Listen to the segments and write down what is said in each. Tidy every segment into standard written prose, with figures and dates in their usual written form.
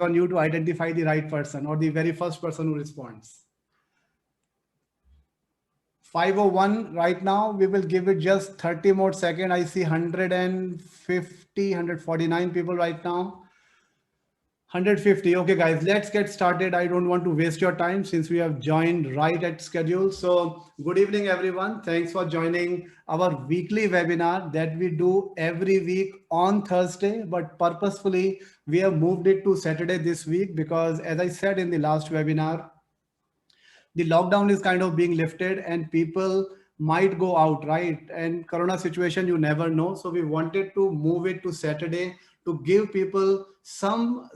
on you to identify the right person or the very first person who responds. 501 right now. We will give it just 30 more seconds. I see 150, 149 people right now. 150. Okay, guys, let's get started. I don't want to waste your time since we have joined right at schedule. So good evening, everyone. Thanks for joining our weekly webinar that we do every week on Thursday, but purposefully we have moved it to Saturday this week because, as I said in the last webinar, the lockdown is kind of being lifted and people might go out, right? And corona situation, you never know. So we wanted to move it to Saturday to give people some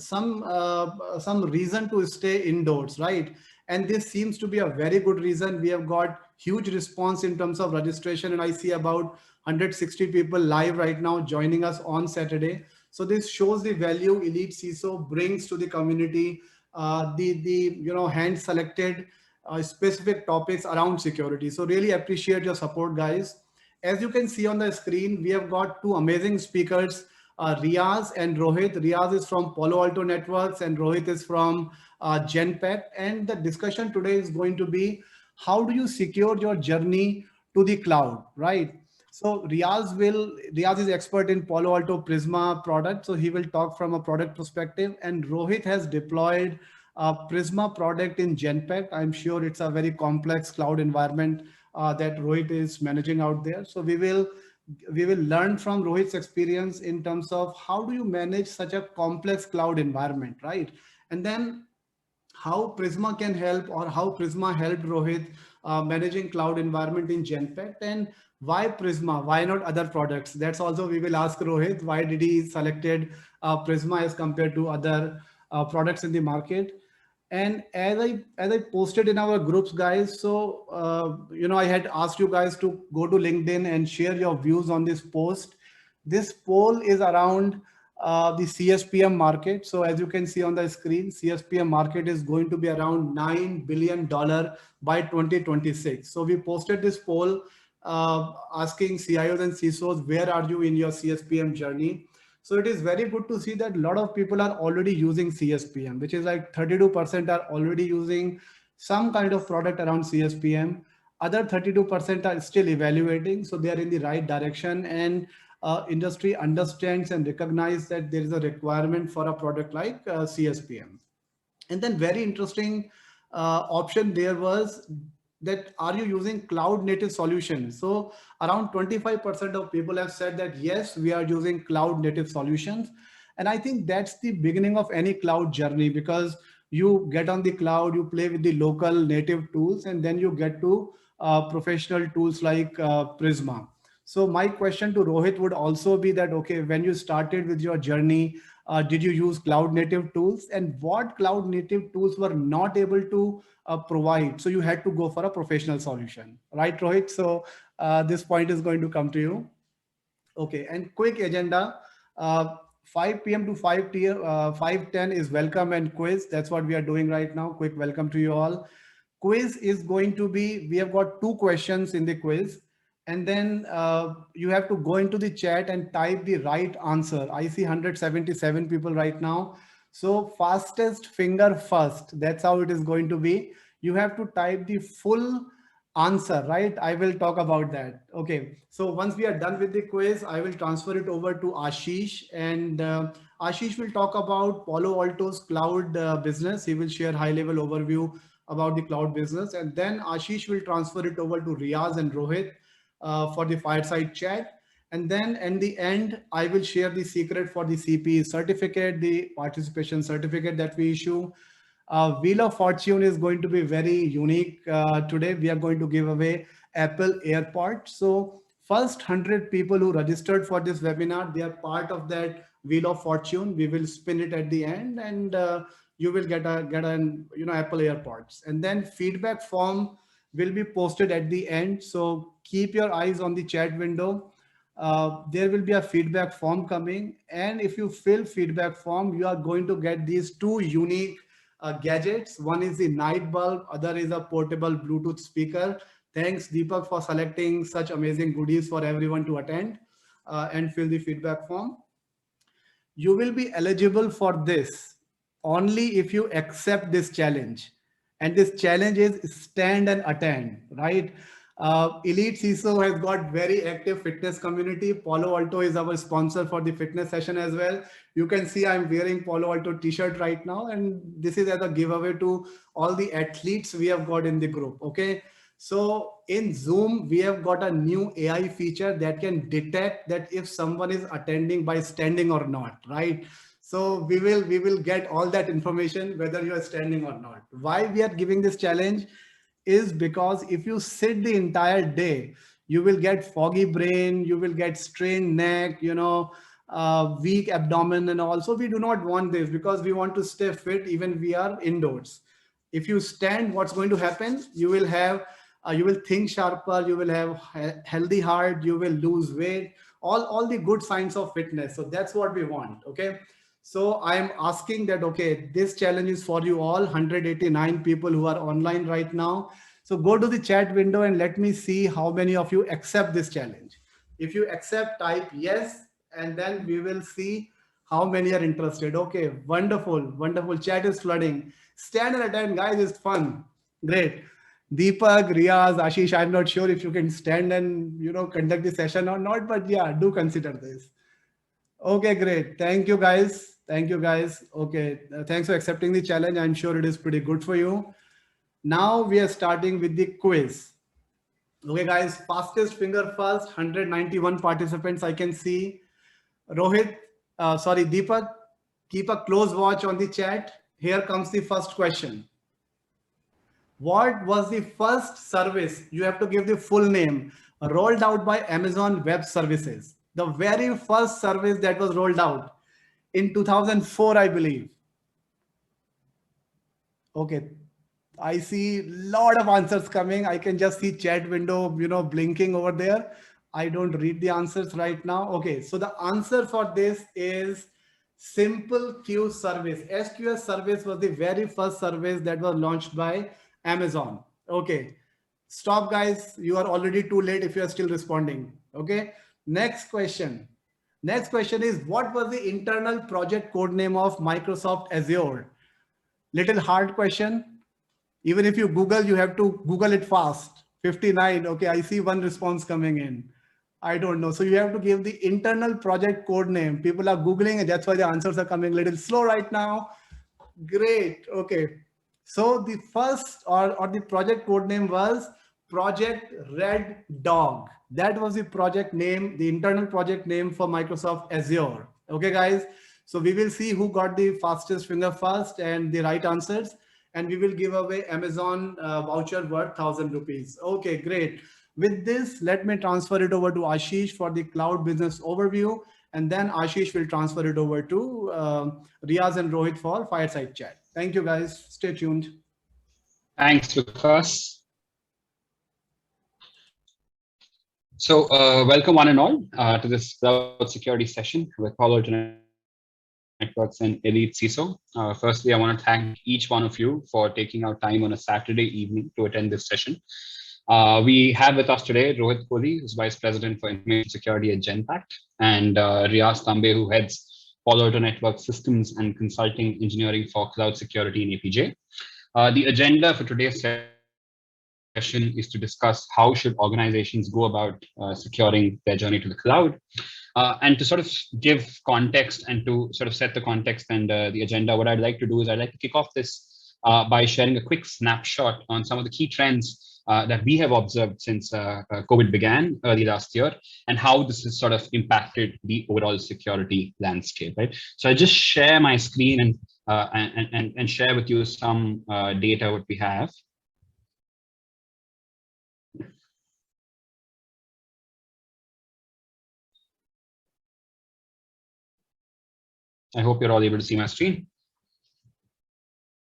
reason to stay indoors, right? And this seems to be a very good reason. We have got huge response in terms of registration, and I see about 160 people live right now joining us on Saturday. So this shows the value Elite CISO brings to the community. The hand selected specific topics around security. So really appreciate your support, guys. As you can see on the screen, we have got two amazing speakers, Riaz and Rohit. Riaz is from Palo Alto Networks and Rohit is from GENPACT. And the discussion today is going to be, how do you secure your journey to the cloud, right? So Riaz is expert in Palo Alto Prisma product. So he will talk from a product perspective, and Rohit has deployed Prisma product in GENPACT. I'm sure it's a very complex cloud environment that Rohit is managing out there. So we will learn from Rohit's experience in terms of how do you manage such a complex cloud environment, right? And then how Prisma can help, or how Prisma helped Rohit managing cloud environment in GENPACT, and why Prisma, why not other products? That's also we will ask Rohit, why did he selected Prisma as compared to other products in the market. And as I posted in our groups, guys, so I had asked you guys to go to LinkedIn and share your views on this post. This poll is around the CSPM market. So as you can see on the screen, CSPM market is going to be around $9 billion by 2026. So we posted this poll asking CIOs and CISOs, where are you in your CSPM journey? So it is very good to see that a lot of people are already using CSPM, which is like 32% are already using some kind of product around CSPM. Other 32% are still evaluating. So they are in the right direction, and industry understands and recognizes that there is a requirement for a product like CSPM. And then very interesting option there was that, are you using cloud native solutions? So around 25% of people have said that yes, we are using cloud native solutions. And I think that's the beginning of any cloud journey, because you get on the cloud, you play with the local native tools, and then you get to professional tools like Prisma. So my question to Rohit would also be that, okay, when you started with your journey, did you use cloud native tools, and what cloud native tools were not able to provide? So you had to go for a professional solution, right, Rohit? So this point is going to come to you. Okay, and quick agenda. 5 p.m. to 5:10 is welcome and quiz. That's what we are doing right now. Quick welcome to you all. Quiz is going to be, we have got 2 questions in the quiz, and then you have to go into the chat and type the right answer. I see 177 people right now. So fastest finger first. That's how it is going to be. You have to type the full answer, right? I will talk about that. Okay. So once we are done with the quiz, I will transfer it over to Ashish, and Ashish will talk about Palo Alto's cloud business. He will share high level overview about the cloud business. And then Ashish will transfer it over to Riaz and Rohit for the fireside chat. And then in the end, I will share the secret for the CPE certificate, the participation certificate that we issue. Wheel of Fortune is going to be very unique. Today, we are going to give away Apple AirPods. So first 100 people who registered for this webinar, they are part of that Wheel of Fortune. We will spin it at the end, and you will get an Apple AirPods. And then feedback form will be posted at the end. So keep your eyes on the chat window. There will be a feedback form coming, and if you fill feedback form, you are going to get these 2 unique gadgets. One is the night bulb, other is a portable Bluetooth speaker. Thanks, Deepak, for selecting such amazing goodies for everyone to attend and fill the feedback form. You will be eligible for this only if you accept this challenge. And this challenge is stand and attend, right? Elite CISO has got very active fitness community. Palo Alto is our sponsor for the fitness session as well. You can see I'm wearing Palo Alto t-shirt right now, and this is as a giveaway to all the athletes we have got in the group. Okay. So in Zoom, we have got a new AI feature that can detect that if someone is attending by standing or not, right? So we will get all that information whether you are standing or not. Why we are giving this challenge is because if you sit the entire day, you will get foggy brain, you will get strained neck, weak abdomen, and also we do not want this because we want to stay fit even we are indoors. If you stand, what's going to happen? You will think sharper, you will have healthy heart, you will lose weight, all the good signs of fitness. So that's what we want. Okay. So I'm asking that, okay, this challenge is for you all 189 people who are online right now. So go to the chat window and let me see how many of you accept this challenge. If you accept, type yes, and then we will see how many are interested. Okay, wonderful, wonderful. Chat is flooding. Stand and attend, guys, is fun. Great. Deepak, Riaz, Ashish, I'm not sure if you can stand and conduct the session or not, but yeah, do consider this. Okay, great. Thank you, guys. Thank you, guys. Okay, thanks for accepting the challenge. I'm sure it is pretty good for you. Now we are starting with the quiz. Okay, guys, fastest finger first, 191 participants I can see. Rohit, sorry, Deepak, keep a close watch on the chat. Here comes the first question. What was the first service? You have to give the full name. Rolled out by Amazon Web Services. The very first service that was rolled out in 2004, I believe. Okay. I see a lot of answers coming. I can just see chat window, blinking over there. I don't read the answers right now. Okay. So the answer for this is Simple Queue Service. SQS service was the very first service that was launched by Amazon. Okay. Stop, guys. You are already too late if you are still responding. Okay. Next question. Next question is, what was the internal project code name of Microsoft Azure? Little hard question. Even if you Google, you have to Google it fast. 59. Okay, I see one response coming in. I don't know. So you have to give the internal project code name. People are Googling and that's why the answers are coming a little slow right now. Great. Okay. So the first or the project code name was Project Red Dog. That was the project name, the internal project name for Microsoft Azure. Okay, guys. So we will see who got the fastest finger first and the right answers. And we will give away Amazon voucher worth 1,000 rupees. Okay, great. With this, let me transfer it over to Ashish for the cloud business overview. And then Ashish will transfer it over to Riaz and Rohit for fireside chat. Thank you, guys. Stay tuned. Thanks, Vikas. So welcome one and all to this cloud security session with Palo Alto Networks and Elite CISO. Firstly, I want to thank each one of you for taking out time on a Saturday evening to attend this session. We have with us today Rohit Kohli, who's Vice President for Information Security at GENPACT, and Riaz Tambe, who heads Palo Alto Networks Systems and Consulting Engineering for Cloud Security in APJ. The agenda for today's session is to discuss how should organizations go about securing their journey to the cloud. And to sort of give context and to sort of set the context and the agenda, what I'd like to do is I'd like to kick off this by sharing a quick snapshot on some of the key trends that we have observed since COVID began early last year, and how this has sort of impacted the overall security landscape. Right. So I just share my screen and share with you some data what we have. I hope you're all able to see my screen.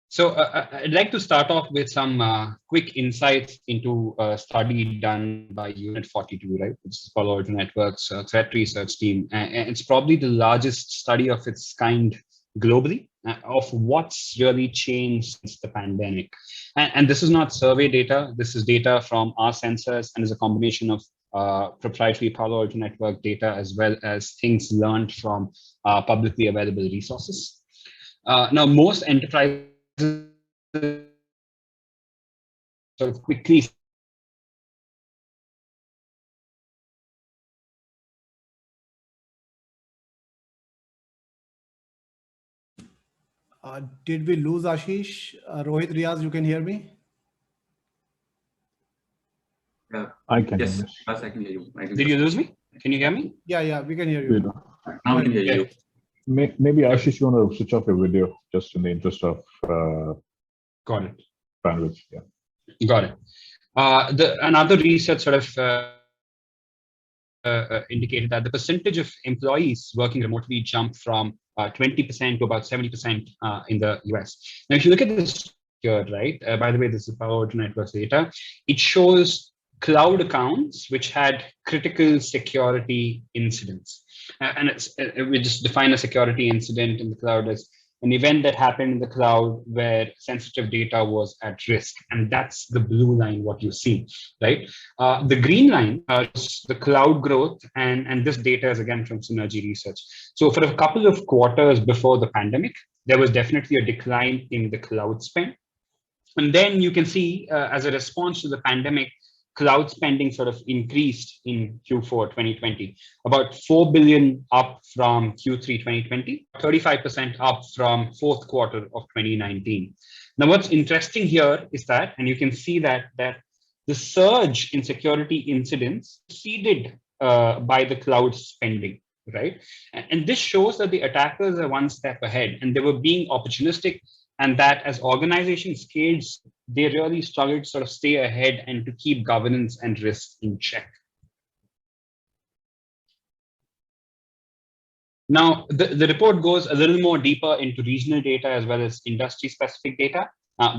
So I'd like to start off with some quick insights into a study done by Unit 42, right? Which is Palo Alto Networks threat research team. And it's probably the largest study of its kind globally of what's really changed since the pandemic. And this is not survey data. This is data from our sensors and is a combination of proprietary Palo Alto Network data as well as things learned from publicly available resources. Now, most enterprises sort of quickly Did we lose Ashish? Rohit, Riaz, you can hear me? I can, Yes, yes. yes, I can hear you. I can Did you lose me? Can you hear me? Yeah, we can hear You you. know, now we can hear you. maybe Ashish, you want to switch off your video just in the interest of Got it. bandwidth. Yeah. Got it. Another research sort of indicated that the percentage of employees working remotely jumped from 20% to about 70% in the US. Now, if you look at this here, right, by the way, this is Palo Alto Networks data, it shows cloud accounts which had critical security incidents. And we just define a security incident in the cloud as an event that happened in the cloud where sensitive data was at risk. And that's the blue line, what you see, right? The green line is the cloud growth, and this data is again from Synergy Research. So for a couple of quarters before the pandemic, there was definitely a decline in the cloud spend. And then you can see as a response to the pandemic, cloud spending sort of increased in Q4 2020, about 4 billion up from Q3 2020, 35% up from fourth quarter of 2019. Now, what's interesting here is that, and you can see that the surge in security incidents preceded by the cloud spending, right? And this shows that the attackers are one step ahead and they were being opportunistic, and that as organizations scaled, they really struggled to sort of stay ahead and to keep governance and risk in check. Now, the report goes a little more deeper into regional data as well as industry-specific data.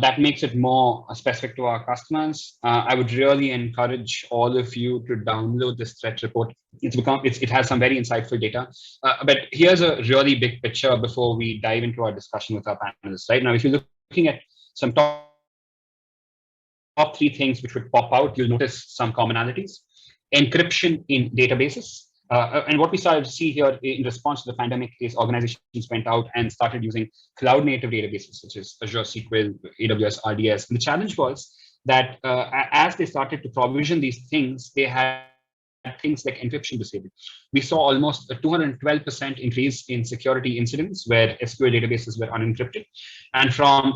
That makes it more specific to our customers. I would really encourage all of you to download this threat report. It has some very insightful data. But here's a really big picture before we dive into our discussion with our panelists. Right now, if you're looking at some top three things which would pop out, you'll notice some commonalities. Encryption in databases. And what we started to see here in response to the pandemic is organizations went out and started using cloud native databases such as Azure SQL, AWS RDS. And the challenge was that as they started to provision these things, they had things like encryption disabled. We saw almost a 212% increase in security incidents where SQL databases were unencrypted. And from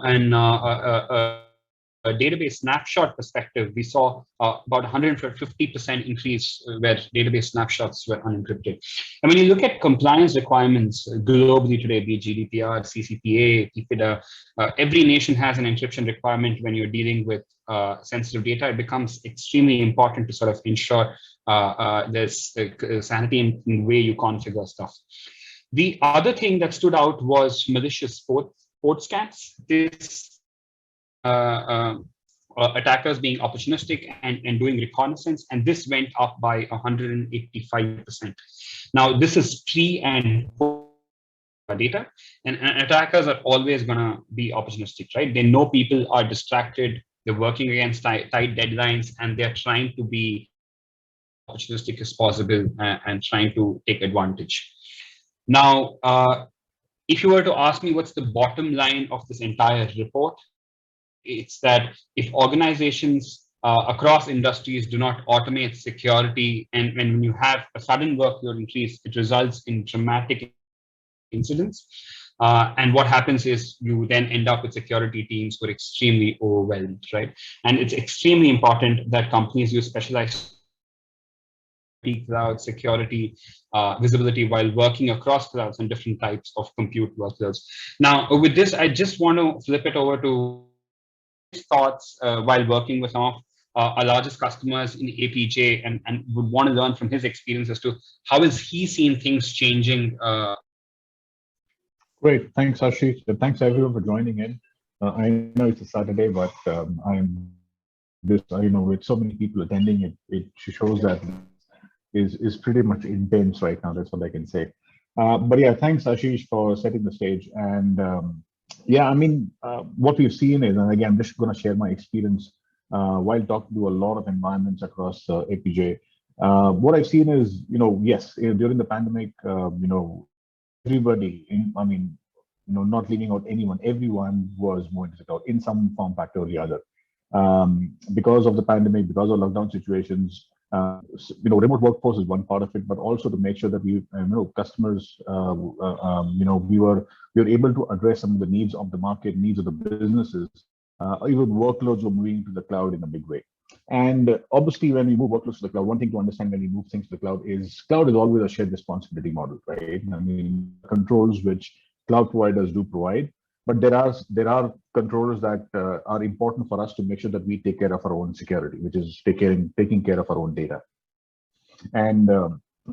a database snapshot perspective, we saw about 150% increase where database snapshots were unencrypted. And when you look at compliance requirements globally today, be it GDPR, CCPA, TIFIDA, every nation has an encryption requirement when you're dealing with sensitive data. It becomes extremely important to sort of ensure there's sanity in the way you configure stuff. The other thing that stood out was malicious port scans. This attackers being opportunistic and doing reconnaissance, and this went up by 185%. Now, this is pre and post data, and attackers are always going to be opportunistic, right? They know people are distracted, they're working against tight deadlines, and they're trying to be opportunistic as possible and trying to take advantage. Now, if you were to ask me what's the bottom line of this entire report, it's that if organizations across industries do not automate security, and when you have a sudden workload increase, it results in dramatic incidents. And what happens is you then end up with security teams who are extremely overwhelmed, right? And it's extremely important that companies use specialized cloud security visibility while working across clouds and different types of compute workloads. Now, with this, I just want to flip it over to thoughts while working with some of our largest customers in APJ, and would want to learn from his experience as to how has he seen things changing. Great, thanks Ashish. Thanks everyone for joining in. I know it's a Saturday, but I'm this, with so many people attending, it shows that is pretty much intense right now. That's what I can say. But yeah, thanks Ashish for setting the stage. And yeah, I mean, what we've seen is, and again, I'm just going to share my experience while talking to a lot of environments across APJ. What I've seen is, yes, during the pandemic, everybody, not leaving out anyone. Everyone was moving to the cloud in some form, factor or the other. Because of the pandemic, because of lockdown situations, remote workforce is one part of it, but also to make sure that we, customers, we were able to address some of the needs of the market, needs of the businesses. Even workloads were moving to the cloud in a big way. And obviously, when we move workloads to the cloud, one thing to understand when we move things to the cloud is always a shared responsibility model, right? I mean, controls which cloud providers do provide, but there are controls that are important for us to make sure that we take care of our own security, which is taking care of our own data. And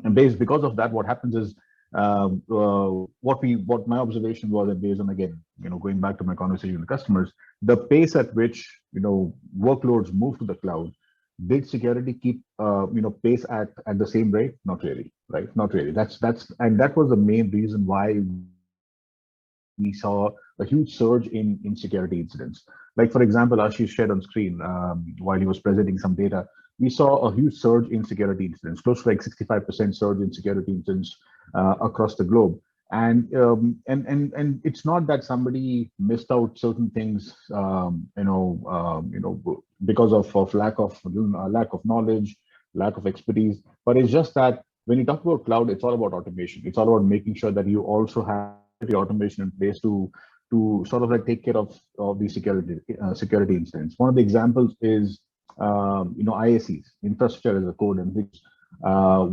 because of that, what happens is what my observation was, and based on, again, going back to my conversation with customers, the pace at which workloads move to the cloud, did security keep pace at the same rate? Not really, right? Not really. That was the main reason why we saw a huge surge in security incidents. Like, for example, Ashish shared on screen while he was presenting some data, we saw a huge surge in security incidents, close to like 65% surge in security incidents across the globe. And it's not that somebody missed out certain things, because of lack of knowledge, lack of expertise, but it's just that when you talk about cloud, it's all about automation. It's all about making sure that you also have the automation in place to sort of like take care of the security incidents. One of the examples is IACs, infrastructure as a code, and which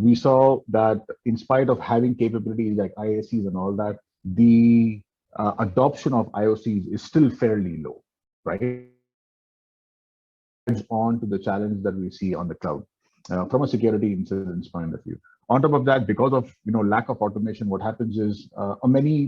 we saw that in spite of having capabilities like IACs and all that, the adoption of IOCs is still fairly low, right? On to the challenge that we see on the cloud from a security incidents point of view. On top of that, because of lack of automation, what happens is many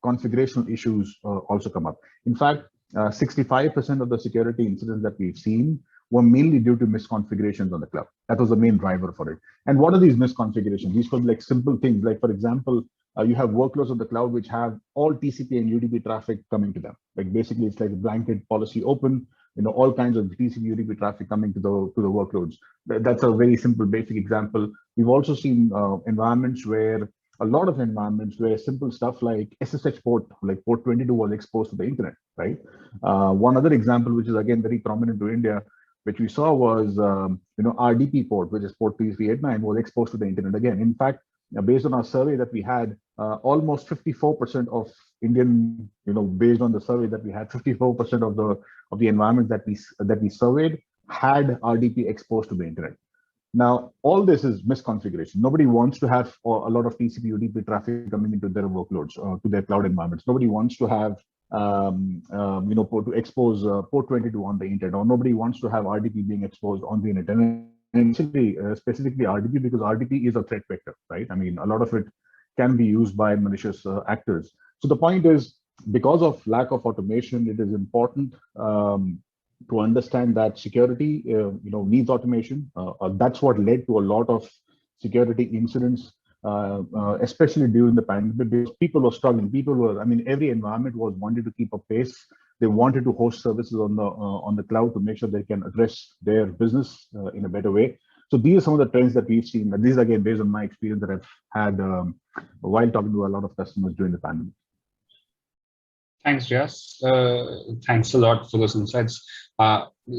configurational issues also come up. In fact, 65% of the security incidents that we've seen were mainly due to misconfigurations on the cloud. That was the main driver for it. And what are these misconfigurations? These could be like simple things, like, for example, you have workloads on the cloud which have all TCP and UDP traffic coming to them. Like, basically, it's like a blanket policy open, all kinds of TCP UDP traffic coming to the workloads. That's a very simple, basic example. We've also seen a lot of environments where simple stuff like SSH port, like port 22, was exposed to the internet, right? One other example, which is again very prominent to India, which we saw was, RDP port, which is port 3389, was exposed to the internet again. In fact, based on our survey that we had, almost 54% of Indian, based on the survey that we had, 54% of the environments that we surveyed had RDP exposed to the internet. Now, all this is misconfiguration. Nobody wants to have a lot of TCP UDP traffic coming into their workloads or to their cloud environments. Nobody wants to have, to expose port 22 on the internet, or nobody wants to have RDP being exposed on the internet. And specifically RDP, because RDP is a threat vector, right? I mean, a lot of it can be used by malicious actors. So the point is, because of lack of automation, it is important to understand that security, needs automation. That's what led to a lot of security incidents, especially during the pandemic, because people were struggling. Every environment was wanting to keep a pace. They wanted to host services on the cloud to make sure they can address their business in a better way. So these are some of the trends that we've seen. And these are, again, based on my experience that I've had while talking to a lot of customers during the pandemic. Thanks, Riaz. Thanks a lot for those insights.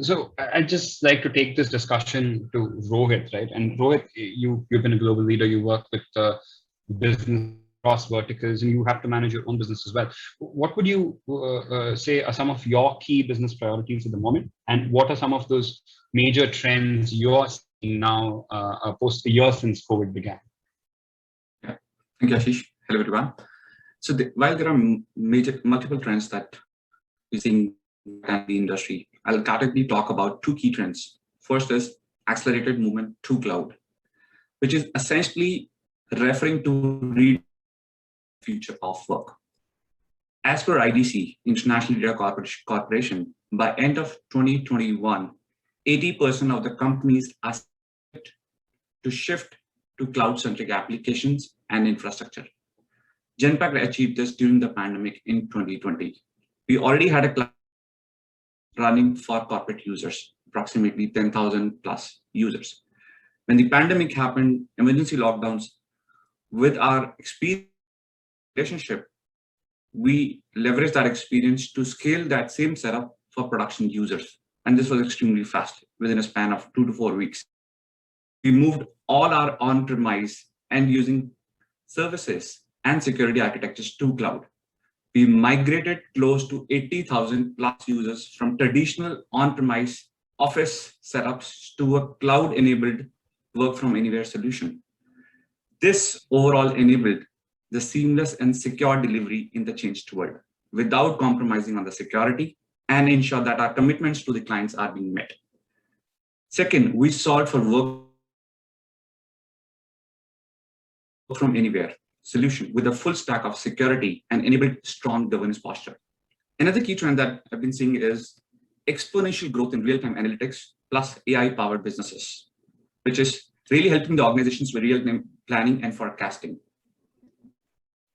So I'd just like to take this discussion to Rohit, right? And Rohit, you've been a global leader. You work with business across verticals, and you have to manage your own business as well. What would you say are some of your key business priorities at the moment? And what are some of those major trends you're seeing now post the year since COVID began? Yeah. Thank you, Ashish. Hello, everyone. So while there are multiple trends that we're seeing in the industry, I'll categorically talk about two key trends. First is accelerated movement to cloud, which is essentially referring to the future of work. As per IDC, International Data Corporation, by end of 2021, 80% of the companies are set to shift to cloud-centric applications and infrastructure. GENPACT achieved this during the pandemic in 2020. We already had a cloud running for corporate users, approximately 10,000 plus users. When the pandemic happened, emergency lockdowns, with our experience relationship we leveraged that experience to scale that same setup for production users. And this was extremely fast, within a span of 2 to 4 weeks. We moved all our on-premise and using services and security architectures to cloud. We migrated close to 80,000 plus users from traditional on-premise office setups to a cloud-enabled work from anywhere solution. This overall enabled the seamless and secure delivery in the changed world without compromising on the security and ensure that our commitments to the clients are being met. Second, we solved for work from anywhere solution with a full stack of security and enabled strong governance posture. Another key trend that I've been seeing is exponential growth in real-time analytics plus AI-powered businesses, which is really helping the organizations with real-time planning and forecasting.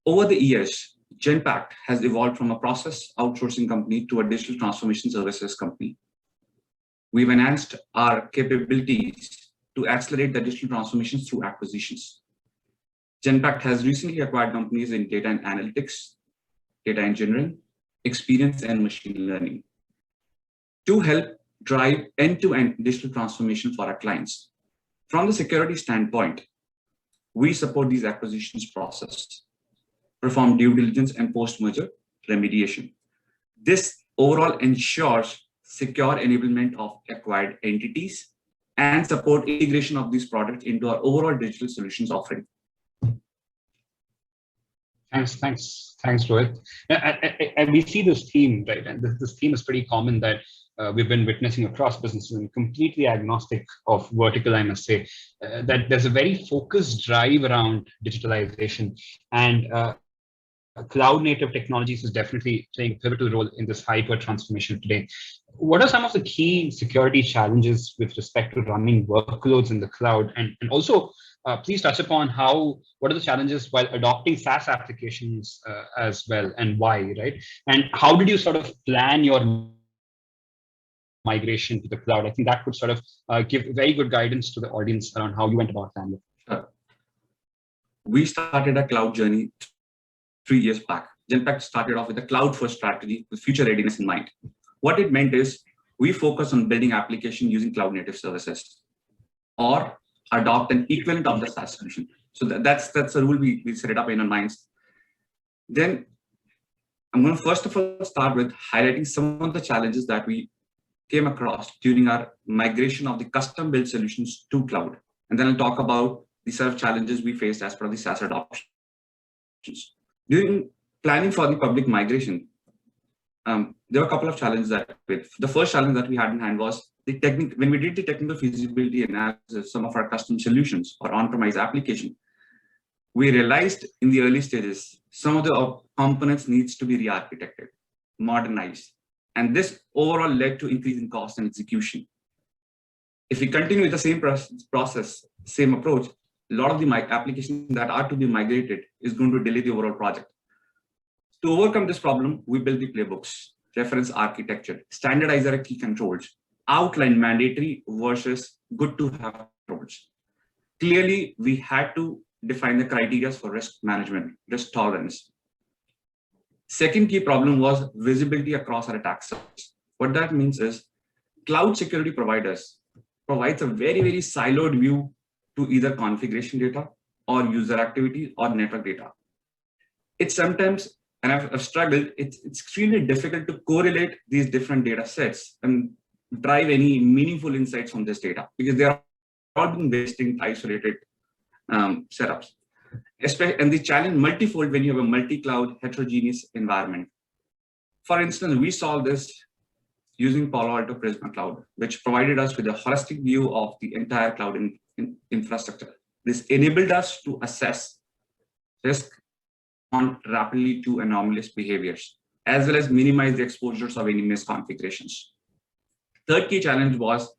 Over the years, GENPACT has evolved from a process outsourcing company to a digital transformation services company. We've enhanced our capabilities to accelerate the digital transformations through acquisitions. GENPACT has recently acquired companies in data and analytics, data engineering, experience, and machine learning to help drive end-to-end digital transformation for our clients. From the security standpoint, we support these acquisitions process, perform due diligence and post-merger remediation. This overall ensures secure enablement of acquired entities and support integration of these products into our overall digital solutions offering. Thanks, Rohit. And we see this theme, right? And this theme is pretty common that we've been witnessing across businesses and completely agnostic of vertical, I must say, that there's a very focused drive around digitalization, and cloud native technologies is definitely playing a pivotal role in this hyper transformation today. What are some of the key security challenges with respect to running workloads in the cloud? And also, please touch upon what are the challenges while adopting SaaS applications as well, and why, right? And how did you sort of plan your migration to the cloud? I think that could sort of give very good guidance to the audience around how you went about planning. Sure. We started a cloud journey 3 years back. GENPACT started off with a cloud-first strategy with future readiness in mind. What it meant is we focus on building application using cloud-native services or adopt an equivalent of the SaaS solution. So that's a rule we set it up in our minds. Then I'm going to first of all start with highlighting some of the challenges that we came across during our migration of the custom-built solutions to cloud. And then I'll talk about the set of challenges we faced as part of the SaaS adoptions. During planning for the public migration, there were a couple of challenges that the first challenge that we had in hand was when we did the technical feasibility analysis of some of our custom solutions or on-premise application, we realized in the early stages, some of the components needs to be re-architected, modernized. And this overall led to increase in cost and execution. If we continue with the same process, same approach, a lot of the applications that are to be migrated is going to delay the overall project. To overcome this problem, we built the playbooks, reference architecture, standardize our key controls, outline mandatory versus good to have controls. Clearly, we had to define the criteria for risk management, risk tolerance. Second key problem was visibility across our attack surface. What that means is cloud security providers provides a very, very siloed view to either configuration data or user activity or network data. It's sometimes, and I've struggled, it's extremely difficult to correlate these different data sets and drive any meaningful insights from this data because they are all being distinct, isolated setups. And the challenge multifold when you have a multi-cloud heterogeneous environment. For instance, we solved this using Palo Alto Prisma Cloud, which provided us with a holistic view of the entire cloud infrastructure. This enabled us to assess risk on rapidly to anomalous behaviors, as well as minimize the exposures of any misconfigurations. Third key challenge was,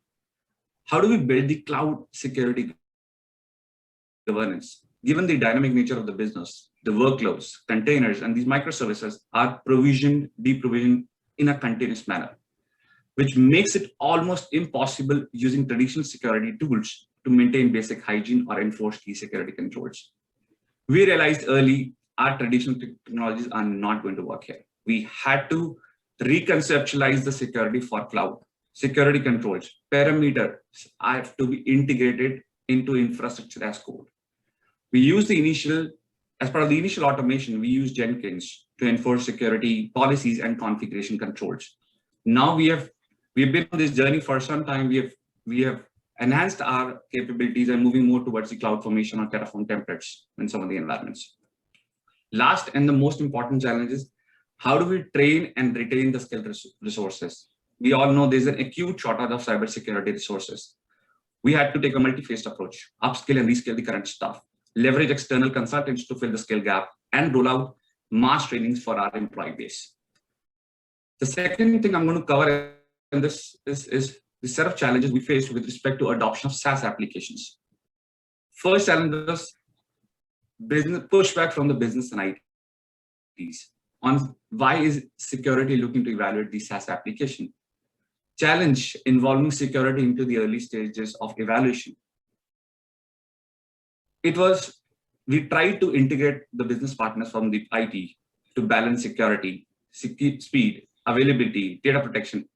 how do we build the cloud security governance? Given the dynamic nature of the business, the workloads, containers, and these microservices are provisioned, deprovisioned in a continuous manner, which makes it almost impossible using traditional security tools to maintain basic hygiene or enforce key security controls. We realized early our traditional technologies are not going to work here. We had to reconceptualize the security for cloud. Security controls, parameters have to be integrated into infrastructure as code. We use as part of the initial automation, we use Jenkins to enforce security policies and configuration controls. Now we've been on this journey for some time. We have enhanced our capabilities and moving more towards the CloudFormation or Terraform templates in some of the environments. Last and the most important challenge is, how do we train and retain the skilled resources? We all know there's an acute shortage of cybersecurity resources. We had to take a multi-phased approach, upskill and reskill the current staff, leverage external consultants to fill the skill gap, and roll out mass trainings for our employee base. The second thing I'm going to cover in this is the set of challenges we faced with respect to adoption of SaaS applications. First challenge was business pushback from the business and ITs on why is security looking to evaluate the SaaS application. Challenge involving security into the early stages of evaluation. We tried to integrate the business partners from the IT to balance security, speed, availability, data protection.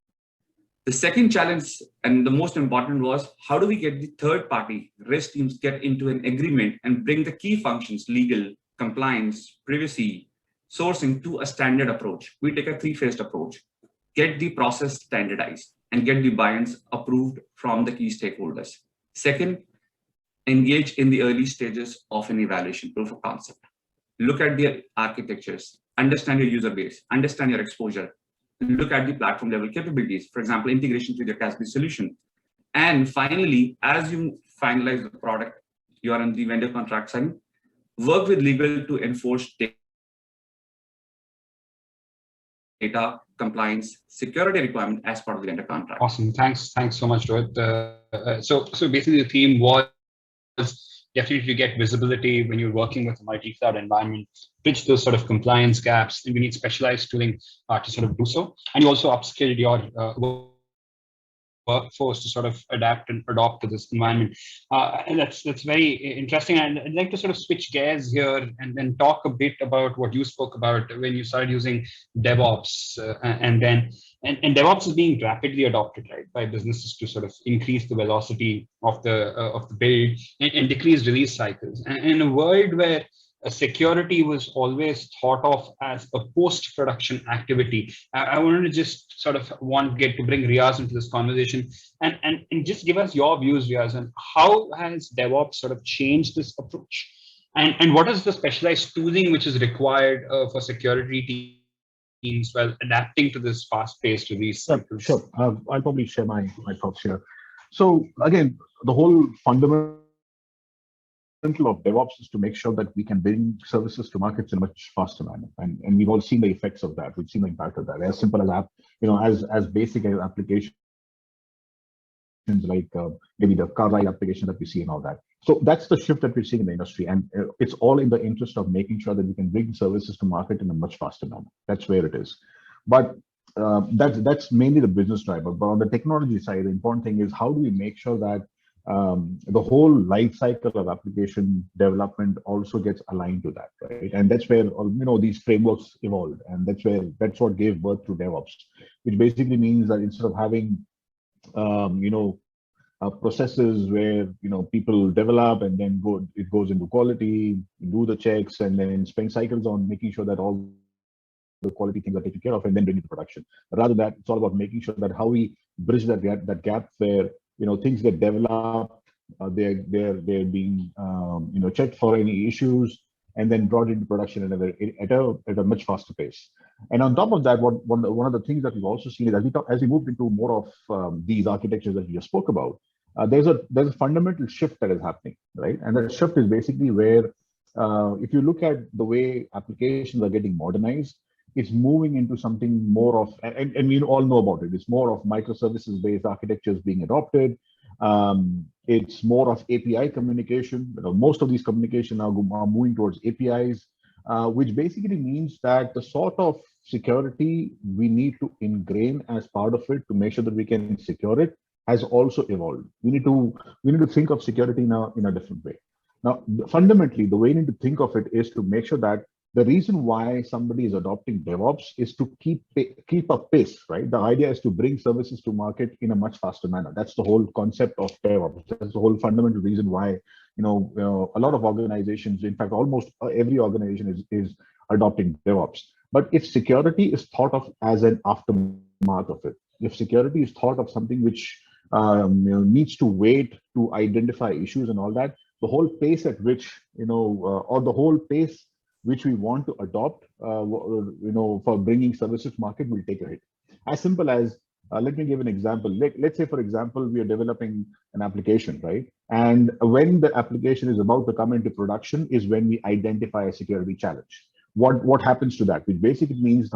The second challenge, and the most important, was how do we get the third party risk teams get into an agreement and bring the key functions, legal, compliance, privacy, sourcing, to a standard approach. We take a three-phased approach, get the process standardized and get the buy-ins approved from the key stakeholders. Second, engage in the early stages of an evaluation, proof of concept. Look at the architectures, understand your user base, understand your exposure, look at the platform level capabilities, for example, integration with your CASB solution. And finally, as you finalize the product, you are on the vendor contract side, work with legal to enforce data compliance, security requirement as part of the vendor contract. Awesome. Thanks so much, Rohit. So basically the theme was definitely to get visibility when you're working with a multi-cloud environment, bridge those sort of compliance gaps, and we need specialized tooling to sort of do so. And you also upskilled your workforce to sort of adapt and adopt to this environment. And that's very interesting. And I'd like to sort of switch gears here and then talk a bit about what you spoke about when you started using DevOps, and DevOps is being rapidly adopted, right, by businesses to sort of increase the velocity of the build and decrease release cycles. And in a world where security was always thought of as a post-production activity, I wanted to just sort of get to bring Riaz into this conversation and just give us your views, Riaz, on how has DevOps sort of changed this approach, and what is the specialized tooling which is required for security teams while adapting to this fast-paced release cycles? Sure. I'll probably share my thoughts here. So again, the whole fundamental of DevOps is to make sure that we can bring services to markets in a much faster manner, and we've all seen the effects of that. We've seen the impact of that. As simple as as basic as applications like maybe the car ride application that we see and all that. So that's the shift that we're seeing in the industry, and it's all in the interest of making sure that we can bring services to market in a much faster manner. That's where it is. But that's mainly the business driver. But on the technology side, the important thing is how do we make sure that the whole life cycle of application development also gets aligned to that, right? And that's where these frameworks evolved, and that's what gave birth to DevOps, which basically means that instead of having processes where people develop and then it goes into quality, do the checks, and then spend cycles on making sure that all the quality things are taken care of, and then bring it to production. Rather than that, it's all about making sure that how we bridge that gap where things get developed, they're being checked for any issues, and then brought into production at a much faster pace. And on top of that, one of the things that we've also seen is as we moved into more of these architectures that we just spoke about, there's a fundamental shift that is happening, right? And that shift is basically where if you look at the way applications are getting modernized, it's moving into something more of, and we all know about it, it's more of microservices-based architectures being adopted. It's more of API communication. Most of these communication are moving towards APIs, which basically means that the sort of security we need to ingrain as part of it to make sure that we can secure it has also evolved. We need to think of security now in a different way. Now, fundamentally, the way we need to think of it is to make sure that the reason why somebody is adopting DevOps is to keep up pace, right? The idea is to bring services to market in a much faster manner. That's the whole concept of DevOps. That's the whole fundamental reason why a lot of organizations, in fact, almost every organization is adopting DevOps. But if security is thought of as an aftermath of it, if security is thought of something which needs to wait to identify issues and all that, the whole pace at which or the whole pace which we want to adopt, for bringing services to market will take a hit. As simple as, let me give an example. Let's say, for example, we are developing an application, right? And when the application is about to come into production is when we identify a security challenge. What happens to that? Which basically means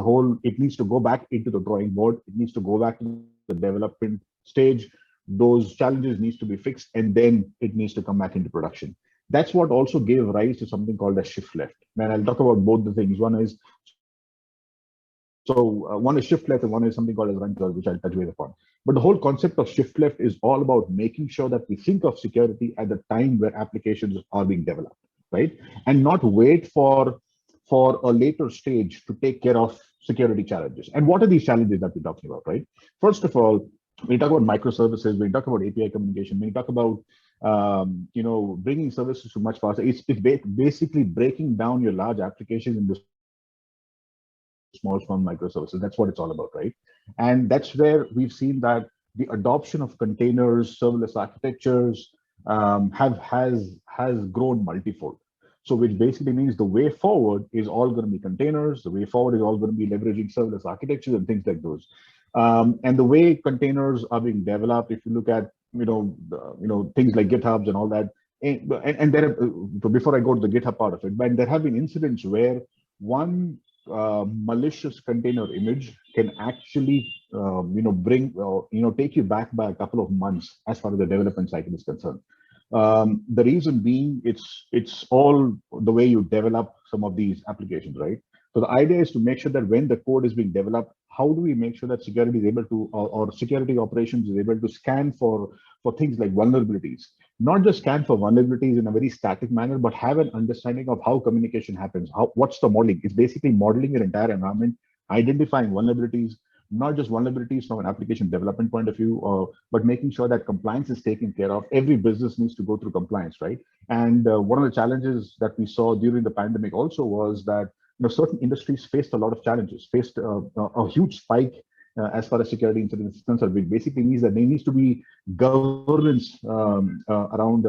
it needs to go back into the drawing board. It needs to go back to the development stage. Those challenges needs to be fixed, and then it needs to come back into production. That's what also gave rise to something called a shift left. And I'll talk about both the things. One is shift left, and one is something called as run curve, which I'll touch base upon. But the whole concept of shift left is all about making sure that we think of security at the time where applications are being developed, right? And not wait for a later stage to take care of security challenges. And what are these challenges that we're talking about, right? First of all, when you talk about microservices, when you talk about API communication, when you talk about bringing services to much faster, it's basically breaking down your large applications into small microservices. That's what it's all about, right? And that's where we've seen that the adoption of containers, serverless architectures has grown multifold. So which basically means the way forward is all going to be containers. The way forward is all going to be leveraging serverless architectures and things like those. And the way containers are being developed, if you look at things like GitHubs and all that, and there, before I go to the GitHub part of it, but there have been incidents where one malicious container image can actually take you back by a couple of months as far as the development cycle is concerned. The reason being, it's all the way you develop some of these applications, right? So the idea is to make sure that when the code is being developed, how do we make sure that security is able to, or security operations is able to scan for things like vulnerabilities, not just scan for vulnerabilities in a very static manner, but have an understanding of how communication happens. What's the modeling? It's basically modeling your entire environment, identifying vulnerabilities, not just vulnerabilities from an application development point of view, but making sure that compliance is taken care of. Every business needs to go through compliance, right? And one of the challenges that we saw during the pandemic also was that certain industries faced a lot of challenges, faced a huge spike as far as security incidents is concerned, which basically means that there needs to be governance around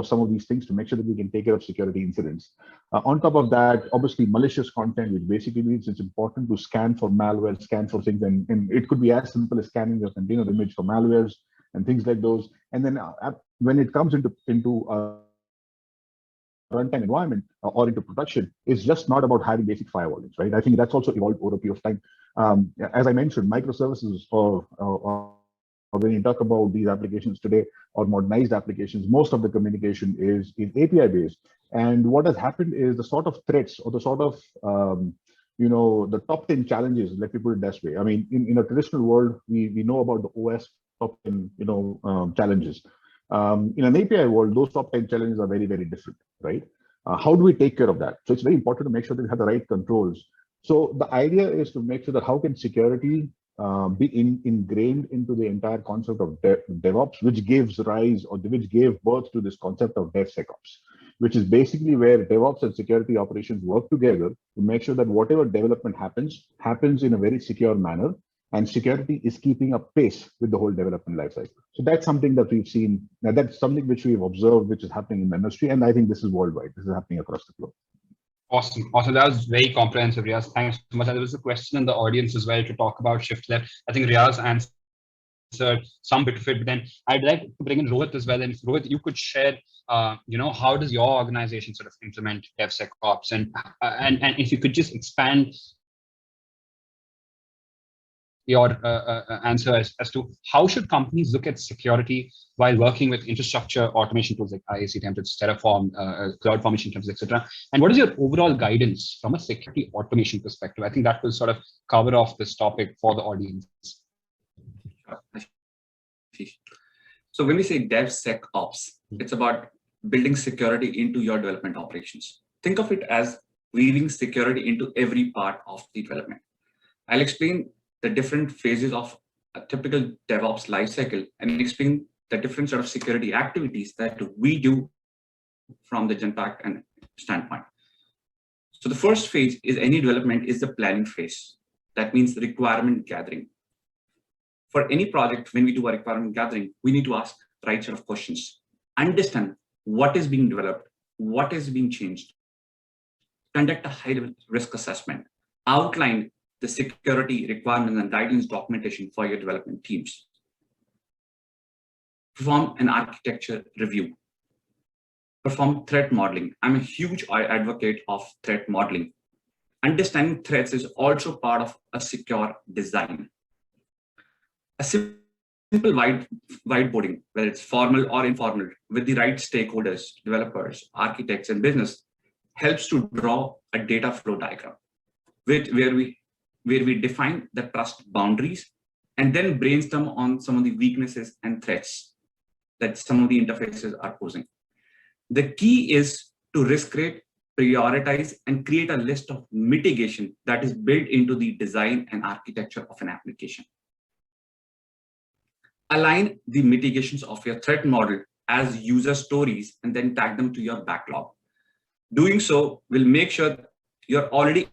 some of these things to make sure that we can take care of security incidents. On top of that, obviously malicious content, which basically means it's important to scan for malware, scan for things, and it could be as simple as scanning your container image for malwares and things like those. And then when it comes into runtime environment or into production, is just not about having basic firewalls, right? I think that's also evolved over a period of time. As I mentioned, microservices or when you talk about these applications today or modernized applications, most of the communication is API based. And what has happened is the sort of threats or the sort of the top 10 challenges, let me put it this way. I mean, in a traditional world, we know about the OS top 10 challenges. In an API world, those top 10 challenges are very, very different, right? How do we take care of that? So it's very important to make sure that we have the right controls. So the idea is to make sure that how can security be ingrained into the entire concept of DevOps, which gives rise or which gave birth to this concept of DevSec Ops, which is basically where DevOps and security operations work together to make sure that whatever development happens in a very secure manner, and security is keeping up pace with the whole development lifecycle. So that's something that we've seen. Now that's something which we've observed, which is happening in the industry, and I think this is worldwide. This is happening across the globe. Awesome. That was very comprehensive, Riaz. Thanks so much. And there was a question in the audience as well to talk about shift left. I think Riaz answered some bit of it, but then I'd like to bring in Rohit as well. And if Rohit, you could share, how does your organization sort of implement DevSec Ops, and if you could just expand your answer as to how should companies look at security while working with infrastructure automation tools like IAC templates, Terraform, CloudFormation templates, etc. And what is your overall guidance from a security automation perspective? I think that will sort of cover off this topic for the audience. So when we say DevSec Ops, it's about building security into your development operations. Think of it as weaving security into every part of the development. I'll explain the different phases of a typical DevOps lifecycle and explain the different sort of security activities that we do from the GENPACT and standpoint. So the first phase is any development is the planning phase. That means requirement gathering. For any project, when we do a requirement gathering, we need to ask the right set of questions, understand what is being developed, what is being changed, conduct a high-level risk assessment, outline the security requirements and guidelines documentation for your development teams, perform an architecture review, perform threat modeling. I'm a huge advocate of threat modeling. Understanding threats is also part of a secure design. A simple whiteboarding, whether it's formal or informal, with the right stakeholders, developers, architects, and business, helps to draw a data flow diagram, where we define the trust boundaries and then brainstorm on some of the weaknesses and threats that some of the interfaces are posing. The key is to risk rate, prioritize, and create a list of mitigation that is built into the design and architecture of an application. Align the mitigations of your threat model as user stories and then tag them to your backlog. Doing so will make sure you're already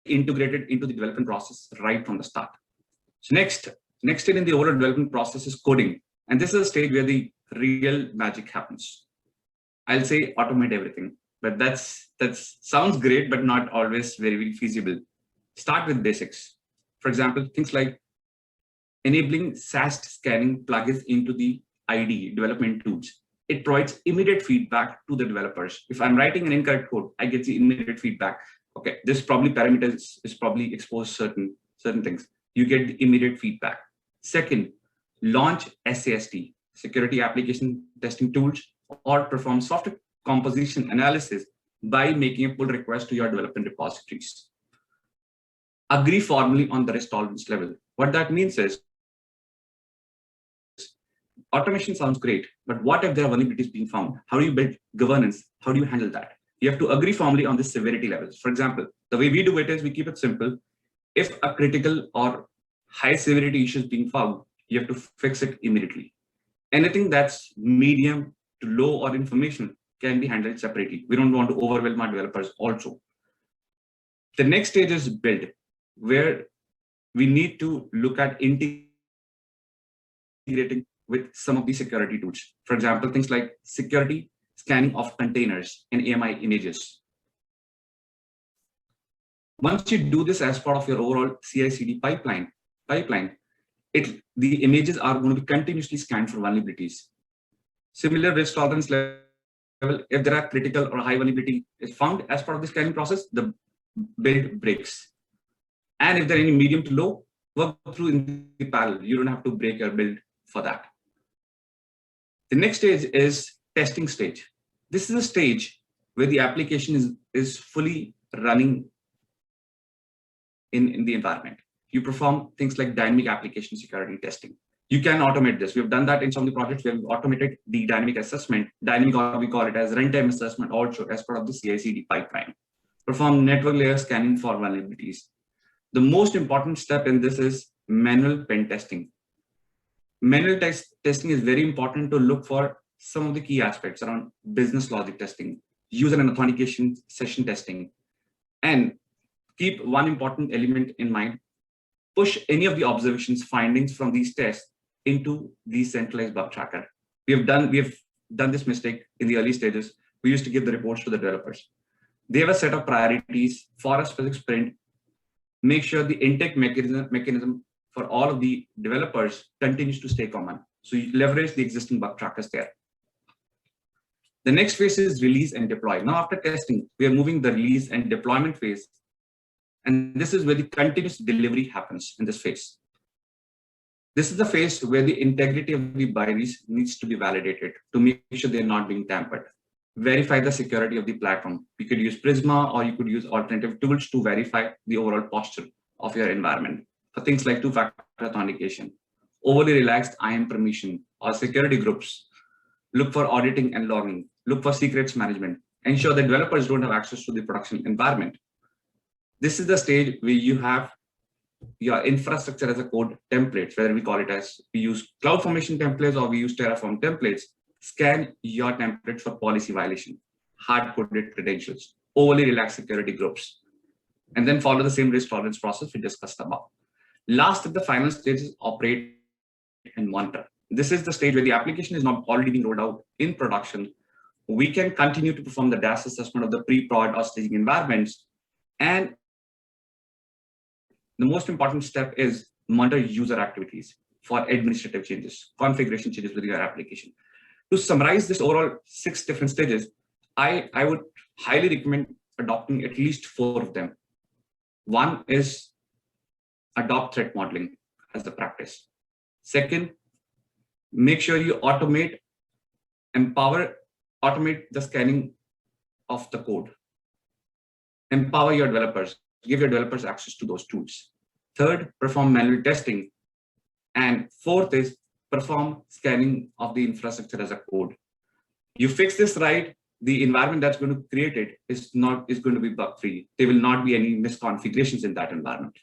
integrated into the development process right from the start. So next stage in the overall development process is coding. And this is a stage where the real magic happens. I'll say automate everything, but that sounds great, but not always very, very feasible. Start with basics. For example, things like enabling SAST scanning plugins into the IDE development tools. It provides immediate feedback to the developers. If I'm writing an incorrect code, I get the immediate feedback. Okay, this probably parameters is probably exposed certain things. You get the immediate feedback. Second, launch SAST, security application testing tools, or perform software composition analysis by making a pull request to your development repositories. Agree formally on the risk tolerance level. What that means is, automation sounds great, but what if there are vulnerabilities being found? How do you build governance? How do you handle that? You have to agree formally on the severity levels. For example, the way we do it is we keep it simple. If a critical or high severity issue is being found, you have to fix it immediately. Anything that's medium to low or information can be handled separately. We don't want to overwhelm our developers also. The next stage is build, where we need to look at integrating with some of the security tools. For example, things like security scanning of containers and AMI images. Once you do this as part of your overall CI/CD pipeline, the images are going to be continuously scanned for vulnerabilities. Similar risk tolerance level, if there are critical or high vulnerability is found as part of the scanning process, the build breaks. And if there are any medium to low, work through in the parallel. You don't have to break your build for that. The next stage is testing stage. This is a stage where the application is fully running in the environment. You perform things like dynamic application security testing. You can automate this. We've done that in some of the projects where we've automated the dynamic assessment, or we call it as runtime assessment also as part of the CI/CD pipeline. Perform network layer scanning for vulnerabilities. The most important step in this is manual pen testing. Manual testing is very important to look for some of the key aspects around business logic testing, user and authentication session testing, and keep one important element in mind: push any of the observations, findings from these tests into the centralized bug tracker. We have done this mistake in the early stages. We used to give the reports to the developers. They have a set of priorities for a specific sprint. Make sure the intake mechanism for all of the developers continues to stay common. So you leverage the existing bug trackers there. The next phase is release and deploy. Now, after testing, we are moving the release and deployment phase. And this is where the continuous delivery happens in this phase. This is the phase where the integrity of the binaries needs to be validated to make sure they're not being tampered. Verify the security of the platform. You could use Prisma, or you could use alternative tools to verify the overall posture of your environment. For things like two-factor authentication, overly relaxed IAM permission, or security groups, look for auditing and logging, look for secrets management. ensure that developers don't have access to the production environment. This is the stage where you have your infrastructure as a code templates, whether we call it as we use CloudFormation templates or we use Terraform templates. Scan your templates for policy violation, hard-coded credentials, overly relaxed security groups, and then follow the same risk tolerance process we discussed above. Last, at the final stage is operate and monitor. This is the stage where the application is not already being rolled out in production. We can continue to perform the DAS assessment of the pre-prod or staging environments. And the most important step is monitor user activities for administrative changes, configuration changes with your application. To summarize this overall 6 different stages, I would highly recommend adopting at least 4 of them. One is adopt threat modeling as a practice. Second, make sure you automate the scanning of the code. Empower your developers, give your developers access to those tools. Third, perform manual testing. And fourth is perform scanning of the infrastructure as a code. You fix this right, the environment that's going to create it is going to be bug free. There will not be any misconfigurations in that environment.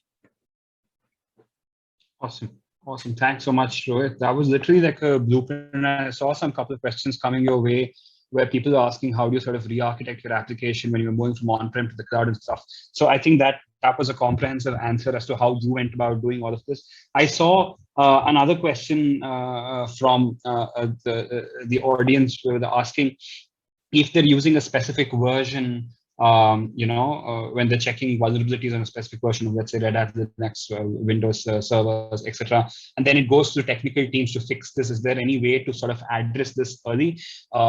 Awesome. Awesome. Thanks so much, Rohit. That was literally like a blueprint. I saw some couple of questions coming your way where people are asking how do you sort of re-architect your application when you're moving from on-prem to the cloud and stuff. So I think that was a comprehensive answer as to how you went about doing all of this. I saw another question from the audience where they're asking if they're using a specific version, when they're checking vulnerabilities on a specific version of, let's say, Red Hat, Linux, Windows servers, etc. And then it goes to technical teams to fix this. Is there any way to sort of address this early?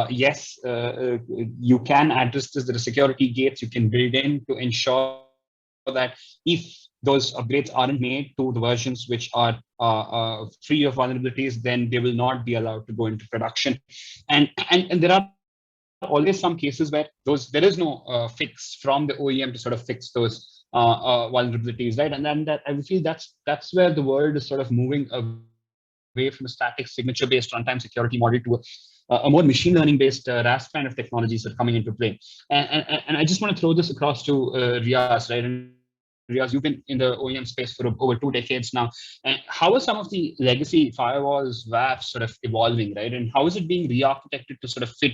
Yes, you can address this. There are security gates you can build in to ensure that if those upgrades aren't made to the versions which are free of vulnerabilities, then they will not be allowed to go into production. And there are always some cases where there is no fix from the OEM to sort of fix those vulnerabilities, right? And then that I feel that's where the world is sort of moving away from a static signature-based runtime security model to a more machine learning-based RAS kind of technologies that are coming into play. And I just want to throw this across to Riaz, right? And Riaz, you've been in the OEM space for over 2 decades now. And how are some of the legacy firewalls, WAFs sort of evolving, right? And how is it being re-architected to sort of fit